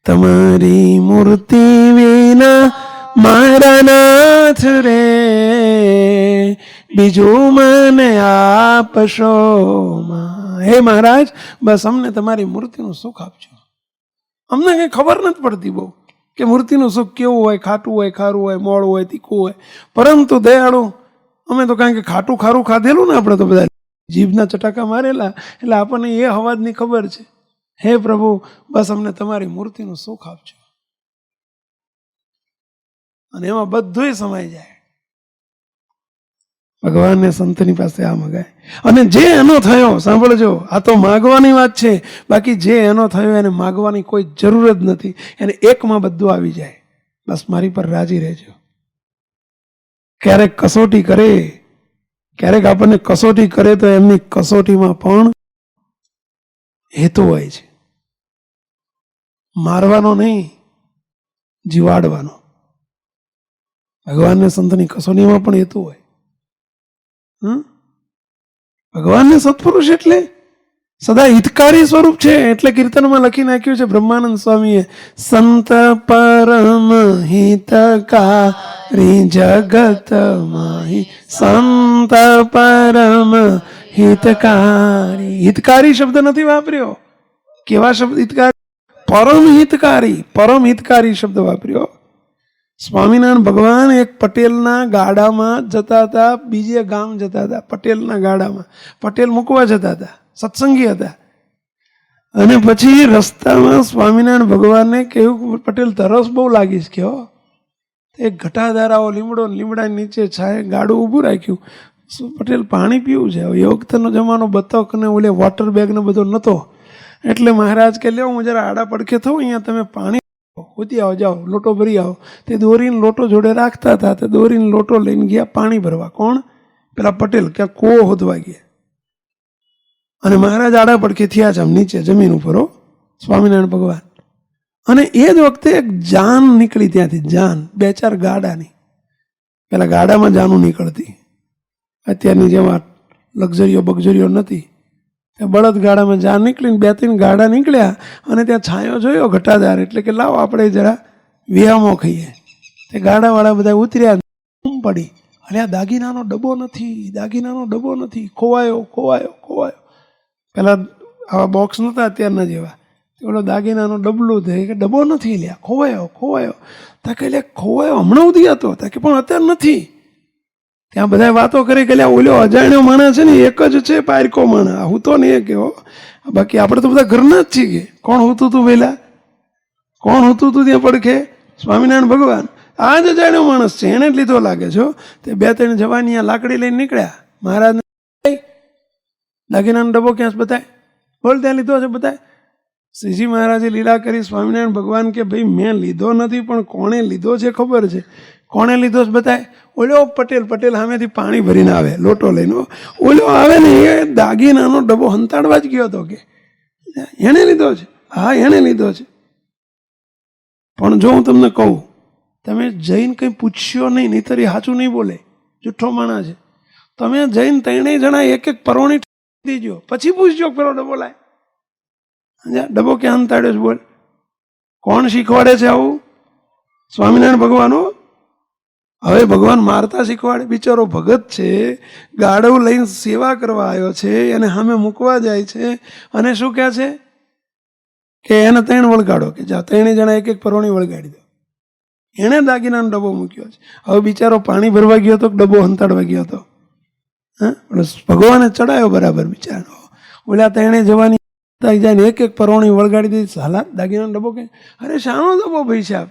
Speaker 1: તમારી મૂર્તિ વિના મારા નાથ રે, બીજું મને આપશો. હે મહારાજ બસ અમને તમારી મૂર્તિનું સુખ આપજો. અમને કંઈ ખબર નથી પડતી બહુ કે મૂર્તિનું સુખ કેવું હોય, ખાટું હોય, ખારું હોય, મોળું હોય, તીખું હોય, પરંતુ દયાળુ અમે તો કારણ કે ખાટું ખારું ખાધેલું ને, આપણે તો બધા જીભના ચટાકા મારેલા, એટલે આપણને એ હવાજની ખબર છે. હે પ્રભુ બસ અમને તમારી મૂર્તિનું સુખ આપજો. અને એમાં બધું સમાઈ જાય. ભગવાનને સંતની પાસે આ મગાય. અને જે એનો થયો, સાંભળજો, આ તો માગવાની વાત છે, બાકી જે એનો થયો એને માગવાની કોઈ જરૂર જ નથી. એને એકમાં બધું આવી જાય. બસ મારી પર રાજી રહેજો. ક્યારેક કસોટી કરે, ક્યારેક આપણને કસોટી કરે તો એમની કસોટીમાં પણ હેતુ હોય છે. મારવાનો નહીં, જીવાડવાનો. ભગવાનને સંતની કસોટીમાં પણ હેતુ હોય. ભગવાનને સત્પુરુષ એટલે સદા હિતકારી સ્વરૂપ છે. એટલે કીર્તનમાં લખી નાખ્યું છે બ્રહ્માનંદ સ્વામીએ, સંત પરમ હિતકારી જગત માહી, સંત પરમ હિતકારી. હિતકારી શબ્દ નથી વાપર્યો. કેવા શબ્દ? હિતકારી, પરમ હિતકારી, પરમ હિતકારી શબ્દ વાપર્યો. સ્વામિનારાયણ ભગવાન એક પટેલના ગાડામાં જતા હતા, બીજે ગામ જતા હતા. પટેલના ગાડામાં પટેલ મૂકવા જતા હતા, સત્સંગી હતા. અને પછી રસ્તામાં સ્વામિનારાયણ ભગવાનને કહ્યું, પટેલ તરસ બહુ લાગીશ કે હો. એક ઘટાધારાઓ લીમડો, લીમડા નીચે છાય ગાડું ઊભું રાખ્યું. પટેલ પાણી પીવું છે. એ વખતનો જમાનો બતક ને ઓલે વોટર બેગ ને બધો નહોતો, એટલે મહારાજ કે લ્યો હું જરા આડા પડખે થઉં, અહીંયા તમે પાણી ઉતી આવો, જાઓ લોટો ભરી આવો. તે દોરીને લોટો જોડે રાખતા હતા. તે દોરીને લોટો લઈને ગયા પાણી ભરવા. કોણ? પેલા પટેલ ક્યાં કૂવો હોદવા ગયા. અને મહારાજ આડા પડખે થયા છે આમ નીચે જમીન ઉપર, હો, સ્વામિનારાયણ ભગવાન. અને એ જ વખતે એક જાન નીકળી ત્યાંથી, જાન 2-4 ગાડાની. પેલા ગાડામાં જાનું નીકળતી, અત્યારની જેમ લક્ઝરીઓ બક્ઝરીઓ નથી. ત્યાં બળદ ગાડામાં જાન નીકળીને 2-3 ગાડા નીકળ્યા. અને ત્યાં છાંયો જોયો ઘટાદાર, એટલે કે લાવો આપણે જરા વિહામો ખાઈએ. તે ગાડાવાળા બધા ઉતર્યા, પડી, અરે આ દાગીનાનો ડબ્બો નથી, દાગીનાનો ડબ્બો નથી, ખોવાયો ખોવાયો ખોવાયો. પેલા આવા બોક્સ નહોતા અત્યારના જેવા, ઓલો દાગીનાનો ડબલું થાય કે ડબ્બો નથી, લ્યા ખોવાયો ખોવાયો. ત્યાં કે લે ખોવાયો હમણાં સુધી હતો, ત્યાં કે પણ અત્યારે નથી. ત્યાં બધા વાતો કરી કે ઓલો અજાણ્યો માણસ છે ને એક જ છે, પારકો માણસ હું તો નહીં કહો, બાકી આપણે તો બધા ઘરના જ છીએ. કોણ હોતું તું પહેલા? કોણ હોતું તું ત્યાં પડખે? સ્વામિનારાયણ ભગવાન. આ જ અજાણ્યો માણસ છે, એને જ લીધો લાગે છો. તે 2-3 જવાની લાકડી લઈને નીકળ્યા. મહારાજને દાગીનાનો ડબ્બો ક્યાં બતાય? બોલ ત્યાં લીધો છે બતાય. શ્રીજી મહારાજે લીલા કરી. સ્વામિનારાયણ ભગવાન કે ભાઈ મેં લીધો નથી, પણ કોણે લીધો છે ખબર છે. કોણે લીધો છે બતાય? ઓલો પટેલ. પટેલ સામેથી પાણી ભરીને આવે લોટો લઈને. ઓલો આવે ને એ દાગીનાનો ડબ્બો હંતાડવા જ ગયો હતો કે એણે લીધો છે. હા એણે લીધો છે. પણ જો હું તમને કહું, તમે જઈને કંઈ પૂછ્યો નહીં, નહીંતર એ સાચું નહીં બોલે, જુઠ્ઠો માણસ છે. તમે જઈને 3 જણા એક પરોણી દીજો, પછી પૂછજો પેલો ડબ્બો લાય. ડબ્બો ક્યાં હંતાડ્યો છે બોલ? કોણ શીખવાડે છે આવું? સ્વામિનારાયણ ભગવાન. હવે ભગવાન મારતા શીખવાડે. બિચારો ભગત છે, ગાડું લઈને સેવા કરવા આવ્યો છે, એને સામે મૂકવા જાય છે અને શું કહે છે કે એને 3 વળગાડો, કે જા 3 જણા એક પરોણી વળગાડી દો. એણે દાગીનાનો ડબ્બો મૂક્યો છે. હવે બિચારો પાણી ભરવા ગયો હતો, ડબ્બો હંતાડવા ગયો હતો. હા, ભગવાને ચડાયો બરાબર બિચારો. ઓલા 3 જવાની જાય ને એક પરોણી વળગાડી દીધી. સાલા દાગીનાનો ડબ્બો કે અરે શાનો ડબ્બો ભાઈ સાહેબ?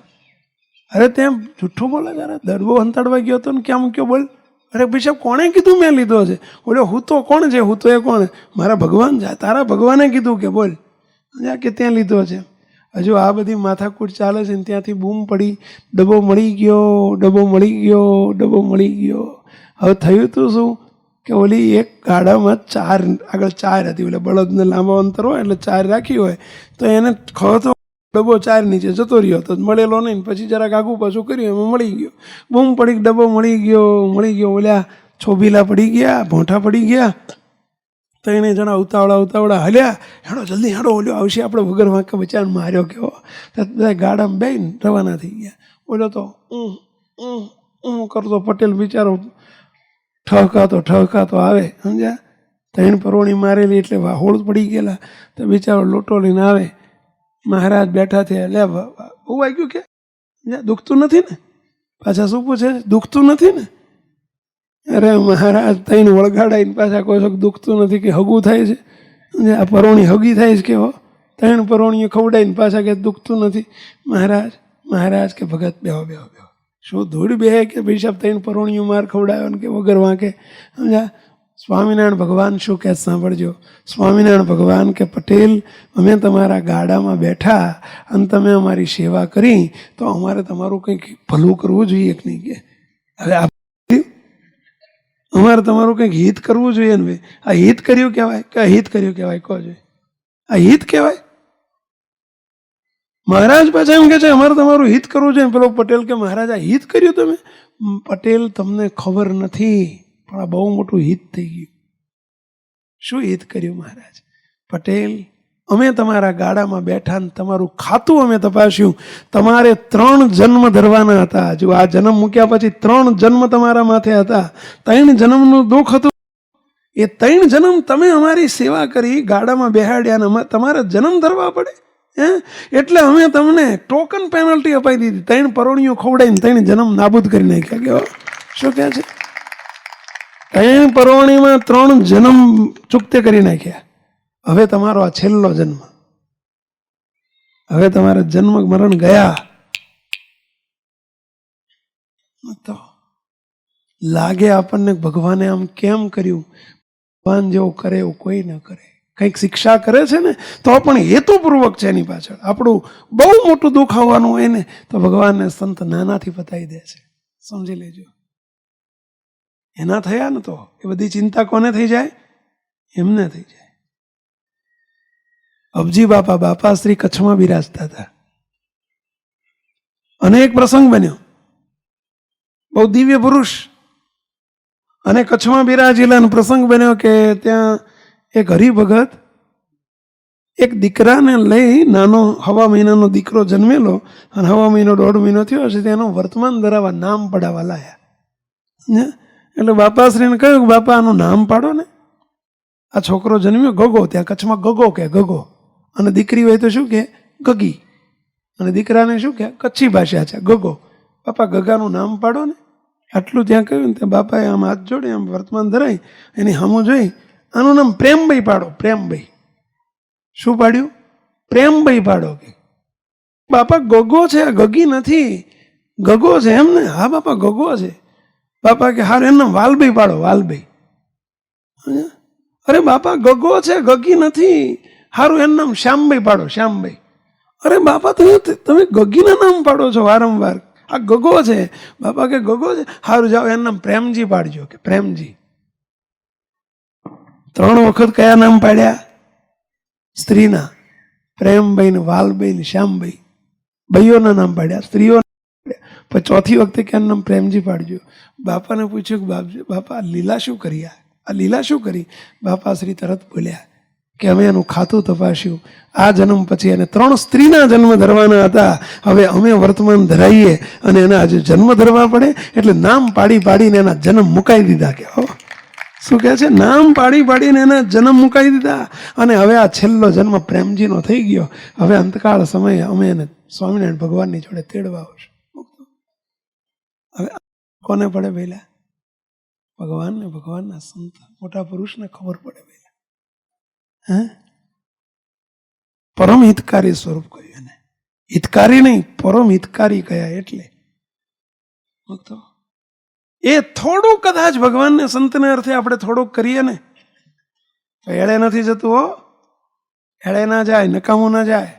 Speaker 1: અરે તેમ જુઠ્ઠું બોલે તારે, ડબ્બો હંતાડવા ગયો હતો ને ક્યાં મૂક્યો બોલ? અરે ભાઈ સાહેબ કોણે કીધું મેં લીધો છે? બોલ્યો હું તો કોણ છે? હું તો એ કોણ? મારા ભગવાન છે. તારા ભગવાને કીધું કે બોલ કે ત્યાં લીધો છે. હજુ આ બધી માથાકૂટ ચાલે છે ને ત્યાંથી બૂમ પડી, ડબ્બો મળી ગયો, ડબ્બો મળી ગયો, ડબ્બો મળી ગયો. હવે થયું તું શું કે ઓલી એક ગાડામાં 4 આગળ 4 હતી. એટલે બળદને લાંબો અંતર હોય એટલે 4 રાખી હોય તો એને ખબર તો ડબ્બો 4 નીચે જતો રહ્યો તો મળેલો નહીં. પછી જરાક આગું પાછું કર્યું એમાં મળી ગયો. બૂમ પડી, ડબ્બો મળી ગયો. ઓલ્યા છોભીલા પડી ગયા, ભોંઠા પડી ગયા. 3 જણા ઉતાવળા હલ્યા, હેડો જલ્દી હેડો, ઓલ્યો આવશે આપણે વગર વાંકે બચાને માર્યો કેવો. બધા ગાડામાં બેહીને રવાના થઈ ગયા. ઓલો તો કરતો પટેલ બિચારો ઠહકાતો આવે, સમજ્યા? 3 પરોણી મારેલી એટલે હોળ પડી ગયેલા. તો બિચારો લોટો લઈને આવે. મહારાજ બેઠા થયા. લે બહુ વાગ્યું કે દુખતું નથી ને? પાછા શું પૂછે? દુખતું નથી ને? અરે મહારાજ 3 વળગાડાઈને પાછા કોઈ શક દુખતું નથી કે હગું થાય છે? આ પરોણી હગી થાય છે કે 3 પરોણીઓ ખવડાવીને પાછા કે દુખતું નથી? મહારાજ કે ભગત બેહો. શું ધૂળ બેહે કે ભાઈ સાહેબ 3 પરોણીઓ માર ખવડાવ્યો ને કે વગર વાંકે? સમજ્યા? સ્વામિનારાયણ ભગવાન શું કહે સાંભળજો. સ્વામિનારાયણ ભગવાન કે પટેલ અમે તમારા ગાડામાં બેઠા અને તમે અમારી સેવા કરી તો અમારે તમારું કંઈક ભલું કરવું જોઈએ કે નહીં? કે હવે અમારે તમારું કંઈક હિત કરવું જોઈએ ને ભાઈ. આ હિત કર્યું કહેવાય કે અહિત કર્યું કહેવાય? કહો જોઈએ. આ હિત કહેવાય? મહારાજ પાછા એમ કે છે અમારે તમારું હિત કરવું જોઈએ. પેલો પટેલ કે મહારાજ આ હિત કર્યું તમે? પટેલ તમને ખબર નથી પણ આ બહુ મોટું હિત થઈ ગયું. શું હિત કર્યું મહારાજ? પટેલ અમે તમારા ગાડામાં બેઠા ને તમારું ખાતું અમે તપાસ્યું. તમારે 3 જન્મ ધરવાના હતા. જો આ જન્મ મૂક્યા પછી 3 જન્મ તમારા માથે હતા. 3 જન્મનું દુઃખ હતું. એ 3 જન્મ તમે અમારી સેવા કરી, ગાડામાં બેહાડ્યા ને તમારે જન્મ ધરવા પડે. એટલે અમે તમને ટોકન પેનલ્ટી અપાઈ દીધી. 3 પરોણીઓ ખવડાવીને 3 જન્મ નાબૂદ કરી નાખ્યા. કેવો શું કહે છે? 3 પરોણીમાં 3 જન્મ ચૂકતે કરી નાખ્યા. હવે તમારો આ છેલ્લો જન્મ. હવે તમારા જન્મ મરણ ગયા. તો લાગે આપણને ભગવાને આમ કેમ કર્યું? ભગવાન જેવું કરે એવું કોઈ ન કરે. કંઈક શિક્ષા કરે છે ને તો પણ હેતુપૂર્વક છે એની પાછળ. આપણું બહુ મોટું દુઃખ આવવાનું હોય ને તો ભગવાનને સંત નાનાથી પતાવી દે છે. સમજી લેજો. એના થયા ને તો એ બધી ચિંતા કોને થઈ જાય? એમને થઈ જાય. અબજી બાપાશ્રી કચ્છમાં બિરાજતા હતા અને એક પ્રસંગ બન્યો. બહુ દિવ્ય પુરુષ અને કચ્છમાં બિરાજેલા પ્રસંગ બન્યો કે ત્યાં એક હરિભગત એક દીકરાને લઈ, નાનો 1.5 મહિનાનો દીકરો જન્મેલો અને 1.5 મહિનો 1.5 મહિનો થયો હશે, તેનું વર્તમાન ધરાવવા નામ પડાવવા લાયા. એટલે બાપાશ્રીને કહ્યું કે બાપા આનું નામ પાડો ને. આ છોકરો જન્મ્યો ગગો. ત્યાં કચ્છમાં ગગો કે ગગો, અને દીકરી હોય તો શું કે ગગી, અને દીકરાને શું કે કચ્છી ભાષા છે ગગો. બાપા ગગાનું નામ પાડો ને. આટલું ત્યાં કહ્યું ને ત્યાં બાપાએ આમ હાથ જોડે આમ વર્તમાન ધરાય એની સામું જોઈ આનું નામ પ્રેમભાઈ પાડો. પ્રેમભાઈ. શું પાડ્યું? પ્રેમભાઈ પાડો. કે બાપા ગગો છે, ગગી નથી, ગગો છે એમ ને? હા બાપા ગગો છે. બાપા કે હારું એનું નામ વાલભાઈ પાડો. વાલભાઈ. અરે બાપા ગગો છે, ગગી નથી, હારું એનું નામ શ્યામભાઈ પાડો. શ્યામભાઈ. અરે બાપા તમે ગગીના નામ પાડો છો વારંવાર. આ ગગો છે. બાપા કે ગગો છે, હારું જાઓ એનું નામ પ્રેમજી પાડજો. કે પ્રેમજી. 3 વખત કયા નામ પાડ્યા? સ્ત્રીના. પ્રેમભાઈ ને વાલભાઈ ને શ્યામભાઈ. ભાઈઓના નામ પાડ્યા, સ્ત્રીઓ. પછી 4થી વખતે ક્યાં નામ પ્રેમજી પાડજો. બાપાને પૂછ્યું કે બાપા લીલા શું કરી? આ લીલા શું કરી? બાપાશ્રી તરત બોલ્યા કે અમે એનું ખાતું તપાસ્યું, આ જન્મ પછી એને 3 સ્ત્રીના જન્મ ધરવાના હતા, હવે અમે વર્તમાન ધરાઈએ અને એના હજુ જન્મ ધરવા પડે, એટલે નામ પાડી પાડીને એના જન્મ મુકાઈ દીધા. કે શું કહે છે? નામ પાડી પાડીને એના જન્મ મુકાઈ દીધા. અને હવે આ છેલ્લો જન્મ પ્રેમજીનો થઈ ગયો. હવે અંતકાળ સમયે અમે એને સ્વામિનારાયણ ભગવાનની જોડે તેડવા આવશું. હવે કોને પડે પહેલા? ભગવાનને, ભગવાનના સંત મોટા પુરુષને ખબર પડે પહેલા. હે પરમ હિતકારી સ્વરૂપ કહ્યું એને. હિતકારી નહીં, પરમ હિતકારી કયા. એટલે એ થોડું કદાચ ભગવાનને સંતને અર્થે આપણે થોડુંક કરીએ ને તો એળે નથી જતું. હો, એળે ના જાય, નકામું ના જાય.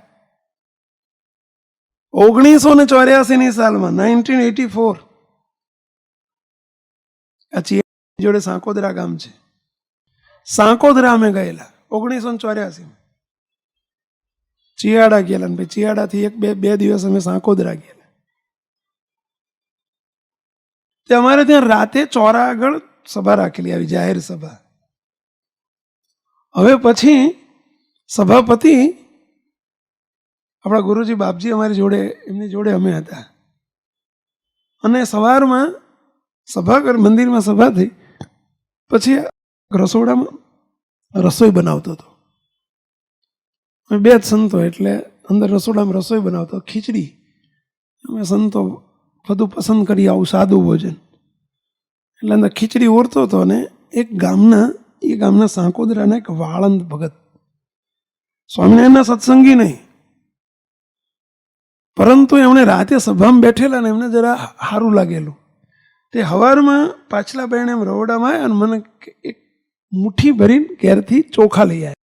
Speaker 1: 1984 સાલમાં 1984 આ ચિયાડા જોડે સાંકોદરા ગામ છે, સાંકોદરા અમે ગયેલા 1984 ચિયાડા ગયેલા. ભાઈ ચિયાડાથી બે દિવસ અમે સાંકોદરા ગયેલા. તે અમારે ત્યાં રાતે ચોરા આગળ સભા રાખેલી, આવી જાહેર સભા. હવે પછી સભાપતિ આપણા ગુરુજી બાપજી અમારી જોડે, એમની જોડે અમે હતા. અને સવારમાં સભા મંદિરમાં સભા થઈ પછી રસોડામાં રસોઈ બનાવતો હતો. 2 જ સંતો, એટલે અંદર રસોડામાં રસોઈ બનાવતો. ખીચડી અમે સંતો બધું પસંદ કરી આવું સાદું ભોજન, એટલે અંદર ખીચડી ઓરતો હતો. અને એ ગામના સાંકોદરાના એક વાળંદ ભગત, સ્વામિનારાયણના સત્સંગી નહીં, પરંતુ એમણે રાતે સભામાં બેઠેલા ને એમને જરા સારું લાગેલું. તે હવારમાં પાછલા બહેણે એમ રવડામાં આવ્યા અને મને એક મુઠ્ઠી ભરીને ઘેરથી ચોખા લઈ આવ્યા.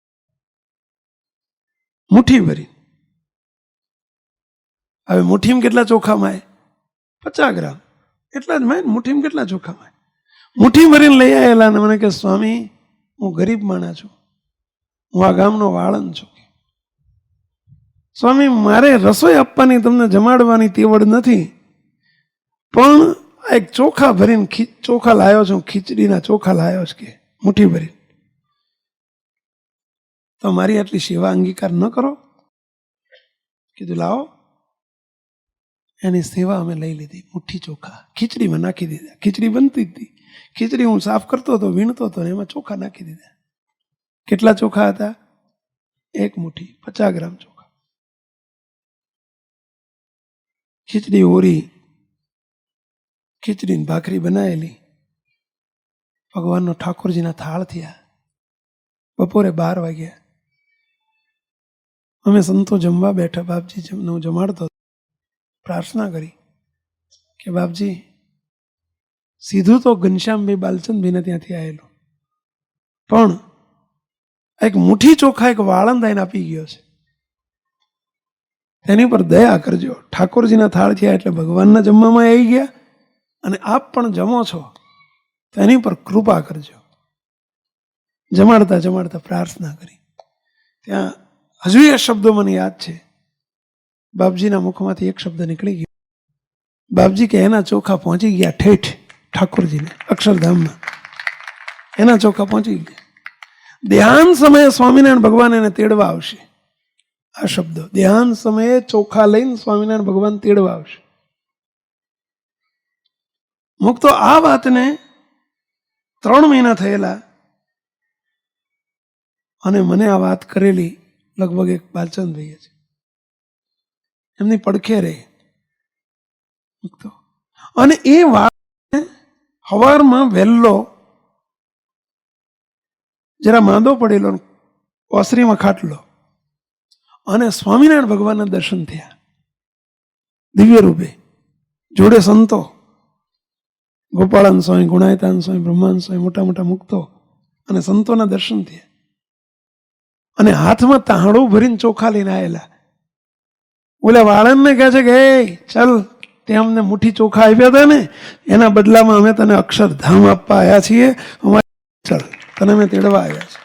Speaker 1: મુઠ્ઠી ભરીને. હવે મુઠ્ઠીમાં કેટલા ચોખામાં આવે? 50 ગ્રામ એટલા જ માં. મુઠ્ઠીમાં કેટલા ચોખામાં આવે? મુઠ્ઠી ભરીને લઈ આવેલા. અને મને કે સ્વામી, હું ગરીબ માણસ છું, હું આ ગામનો વાળંદ છું. સ્વામી, મારે રસોઈ આપવાની, તમને જમાડવાની તેવડ નથી, પણ એક ચોખા ભરીને ચોખા લાવ્યો છું, ખીચડીના ચોખા લાવ્યો છે કે મુઠ્ઠી ભરીને. તો મારી આટલી સેવા અંગીકાર ન કરો? કીધું લાવો. એની સેવા અમે લઈ લીધી. મુઠ્ઠી ચોખા ખીચડીમાં નાખી દીધા. ખીચડી બનતી હતી, ખીચડી હું સાફ કરતો હતો, વીણતો હતો, એમાં ચોખા નાખી દીધા. કેટલા ચોખા હતા? 1 મુઠ્ઠી, 50 ગ્રામ ચોખા. ખીચડી ઓરી, ખીચડીની ભાખરી બનાવેલી. ભગવાનનો ઠાકોરજીના થાળ થયા. બપોરે 12 વાગ્યા. અમે સંતો જમવા બેઠા. બાપજી હું જમાડતો, પ્રાર્થના કરી કે બાપજી, સીધું તો ઘનશ્યામભાઈ બાલચંદભાઈને ત્યાંથી આવેલું, પણ એક મુઠ્ઠી ચોખા એક વાળંદ આઈને આપી ગયો છે, તેની પર દયા કરજો. ઠાકોરજીના થાળ થયા એટલે ભગવાનના જમવામાં આવી ગયા, અને આપ પણ જમો છો, તેની પર કૃપા કરજો. જમાડતા જમાડતા પ્રાર્થના કરી. ત્યાં હજુ એ શબ્દો મને યાદ છે. બાપજીના મુખમાંથી એક શબ્દ નીકળી ગયો. બાપજી કે એના ચોખા પહોંચી ગયા ઠેઠ ઠાકોરજીને અક્ષરધામમાં. એના ચોખા પહોંચી ગયા. ધ્યાન સમયે સ્વામિનારાયણ ભગવાન એને તેડવા આવશે. આ શબ્દો, ધ્યાન સમયે ચોખા લઈને સ્વામિનારાયણ ભગવાન તેડવા આવશે. મુક્તો આ વાતને 3 મહિના થયેલા, અને મને આ વાત કરેલી લગભગ એક બાલચંદભાઈએ છે. એમની પડખે રહે. અને એ વાત સવારમાં વહેલો જરા માંદો પડેલો, ઓસરીમાં ખાટલો, અને સ્વામિનારાયણ ભગવાનના દર્શન થયા દિવ્ય રૂપે. જોડે સંતો, ગોપાળાન સ્વામી, ગુણાયતાન સ્વામી, બ્રહ્માન સ્વામી, મોટા મોટા મુક્તો અને સંતોના દર્શન થયા. અને હાથમાં તાંડું ભરીને ચોખા લઈને આવેલા. ઓલા વાળંદને કહે છે કે ચાલ, તે અમને મુઠ્ઠી ચોખા આપ્યા હતા ને, એના બદલામાં અમે તને અક્ષરધામ આપવા આવ્યા છીએ, ચાલ તને અમે તેડવા આવ્યા છે.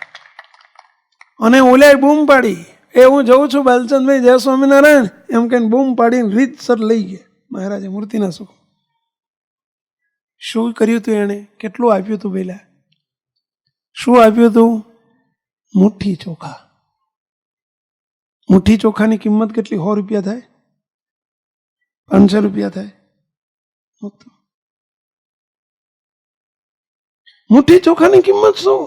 Speaker 1: અને ઓલાએ બૂમ પાડી, એ હું જઉં છું બાલચંદભાઈ, જય સ્વામિનારાયણ એમ કહીને બૂમ પાડીને રીતસર લઈ ગયા મહારાજે મૂર્તિના સુખ. શું કર્યું તું એણે? કેટલું આપ્યું તું પહેલા? શું આપ્યું તું? મુઠ્ઠી ચોખા. મુઠ્ઠી ચોખાની કિંમત કેટલી? 100 રૂપિયા થાય? 500 રૂપિયા થાય? મુઠ્ઠી ચોખાની કિંમત શું?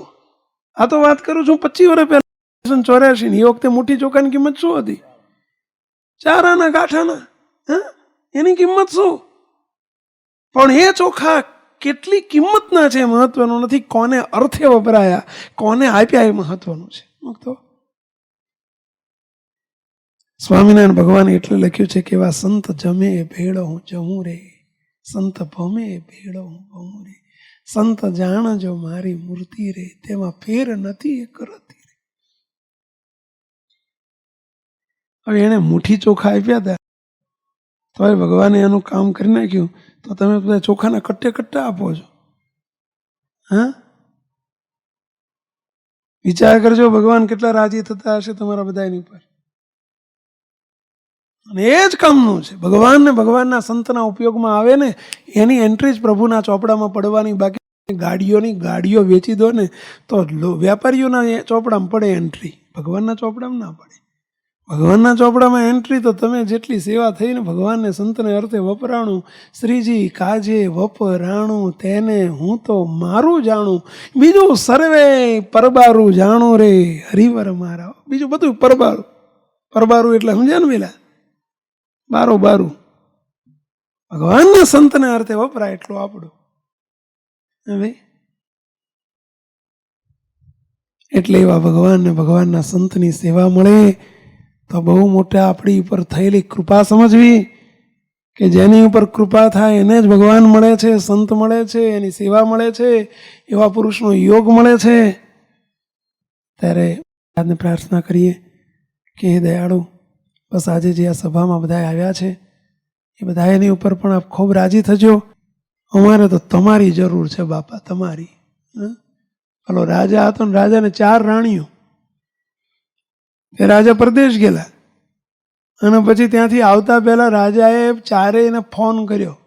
Speaker 1: આ તો વાત કરું છું 25 વર્ષ પહેલા 84 ની. એ વખતે મુઠ્ઠી ચોખાની કિંમત શું હતી? 4 આના ગાંઠાના. એની કિંમત શું? પણ એ ચોખા કેટલી કિંમતના છે મહત્વનું નથી, કોને અર્થે વપરાયા, કોને આપ્યા એ મહત્વનું છે. તો સ્વામિનારાયણ ભગવાને એટલે લખ્યું છે કે એવા સંત જમે ભેળો હું જમું રે, સંત ભમે ભેળો હું ભમું રે, સંત જાણજો મારી મૂર્તિ રે, તેમાં ફેર નથી એ કરતી રે. હવે એને મુઠ્ઠી ચોખા આપ્યા હતા તો ભગવાને એનું કામ કરી નાખ્યું, તો તમે બધા ચોખાના કટ્ટે કટ્ટા આપો છો. વિચાર કરજો ભગવાન કેટલા રાજી થતા હશે તમારા બધાની ઉપર. અને એ જ કામનું છે. ભગવાન ને ભગવાનના સંતના ઉપયોગમાં આવે ને એની એન્ટ્રી જ પ્રભુના ચોપડામાં પડવાની. બાકી ગાડીઓ વેચી દો ને તો વેપારીઓના ચોપડામાં પડે એન્ટ્રી, ભગવાનના ચોપડામાં ના પડે. ભગવાનના ચોપડામાં એન્ટ્રી તો તમે જેટલી સેવા થઈને ભગવાનને સંતને અર્થે વપરાણું, શ્રીજી કાજે વપરાણું તેને હું તો મારું જાણું, બીજું સર્વે પરબારું જાણું રે હરિવર મારા. બીજું બધું પરબારું. પરબારું એટલે સમજ્યા ને પેલા બારું. ભગવાનના સંતને અર્થે વપરાય એટલું આપણું. હવે એટલે એવા ભગવાનને ભગવાનના સંતની સેવા મળે તો બહુ મોટા આપણી ઉપર થયેલી કૃપા સમજવી કે જેની ઉપર કૃપા થાય એને જ ભગવાન મળે છે, સંત મળે છે, એની સેવા મળે છે, એવા પુરુષનો યોગ મળે છે. ત્યારે આજને પ્રાર્થના કરીએ કે હે દયાળુ, બસ આજે જે આ સભામાં બધા આવ્યા છે એ બધા એની ઉપર પણ આપ ખૂબ રાજી થજો. અમારે તો તમારી જરૂર છે બાપા, તમારી. હાલો, રાજા હતો ને રાજાને 4 રાણીઓ. એ રાજા પરદેશ ગયેલા અને પછી ત્યાંથી આવતા પહેલા રાજાએ ચારેયને ફોન કર્યો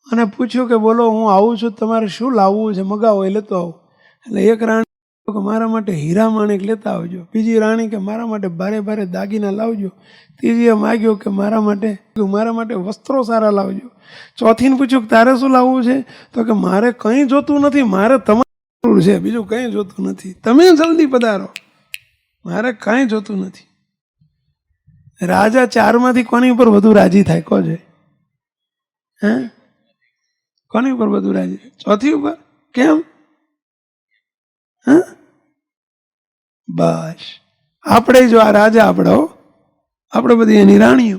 Speaker 1: અને પૂછ્યું કે બોલો હું આવું છું, તમારે શું લાવવું છે, મગાવો એ લેતો આવું. એટલે એક રાણી કે મારા માટે હીરા માણેક લેતા આવજો, બીજી રાણી કે મારા માટે ભારે ભારે દાગીના લાવજો, ત્રીજીએ માગ્યો કે મારા માટે વસ્ત્રો સારા લાવજો, ચોથીને પૂછ્યું કે તારે શું લાવવું છે? તો કે મારે કંઈ જોતું નથી, મારે તમારી જરૂર છે, બીજું કંઈ જોતું નથી, તમે જલ્દી પધારો, મારે કાંઈ જોતું નથી. રાજા 4માંથી કોની ઉપર વધુ રાજી થાય? કહો છે કોની ઉપર વધુ રાજી થાય? ચોથી ઉપર. કેમ? બસ આપણે જો આ રાજા આપણે બધી એની રાણીઓ.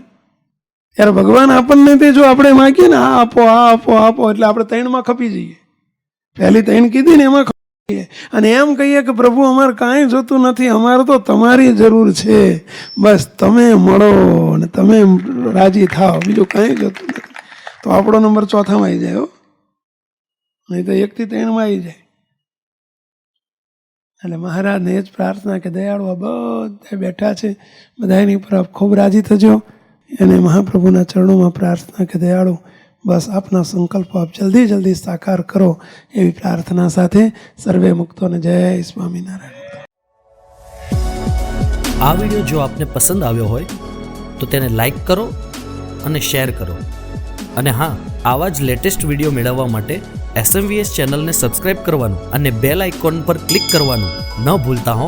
Speaker 1: ત્યારે ભગવાન આપણને તે જો આપણે માગીએ ને આ આપો આ આપો આપો એટલે આપણે 3માં ખપી જઈએ. પહેલી 3 કીધી ને એમાં અને એમ કહીએ કે પ્રભુ અમારે કાંઈ જોતું નથી, અમારે તો તમારી જરૂર છે, બસ તમે મળો અને તમે રાજી થાઓ, બીજું કાંઈ જોતું નથી. તો આપણો નંબર 4માં આવી જાય. નહીં તો 1 થી 3માં આવી જાય. એટલે મહારાજને એ જ પ્રાર્થના કે દયાળુ આ બધા બેઠા છે બધાની ઉપર આપ ખૂબ રાજી થજો. અને મહાપ્રભુના ચરણોમાં પ્રાર્થના કે દયાળુ બસ આપના સંકલ્પો આપ જલ્દી સાકાર કરો એવી પ્રાર્થના સાથે સર્વે મુક્તોને જય સ્વામિનારાયણ.
Speaker 2: આ વિડીયો જો આપને પસંદ આવ્યો હોય તો તેને લાઈક કરો અને શેર કરો. અને હા, આવા જ લેટેસ્ટ વિડીયો મેળવવા માટે SMVS ચેનલને સબસ્ક્રાઇબ કરવાનું અને બેલ આઇકોન પર ક્લિક કરવાનું ન ભૂલતા હો.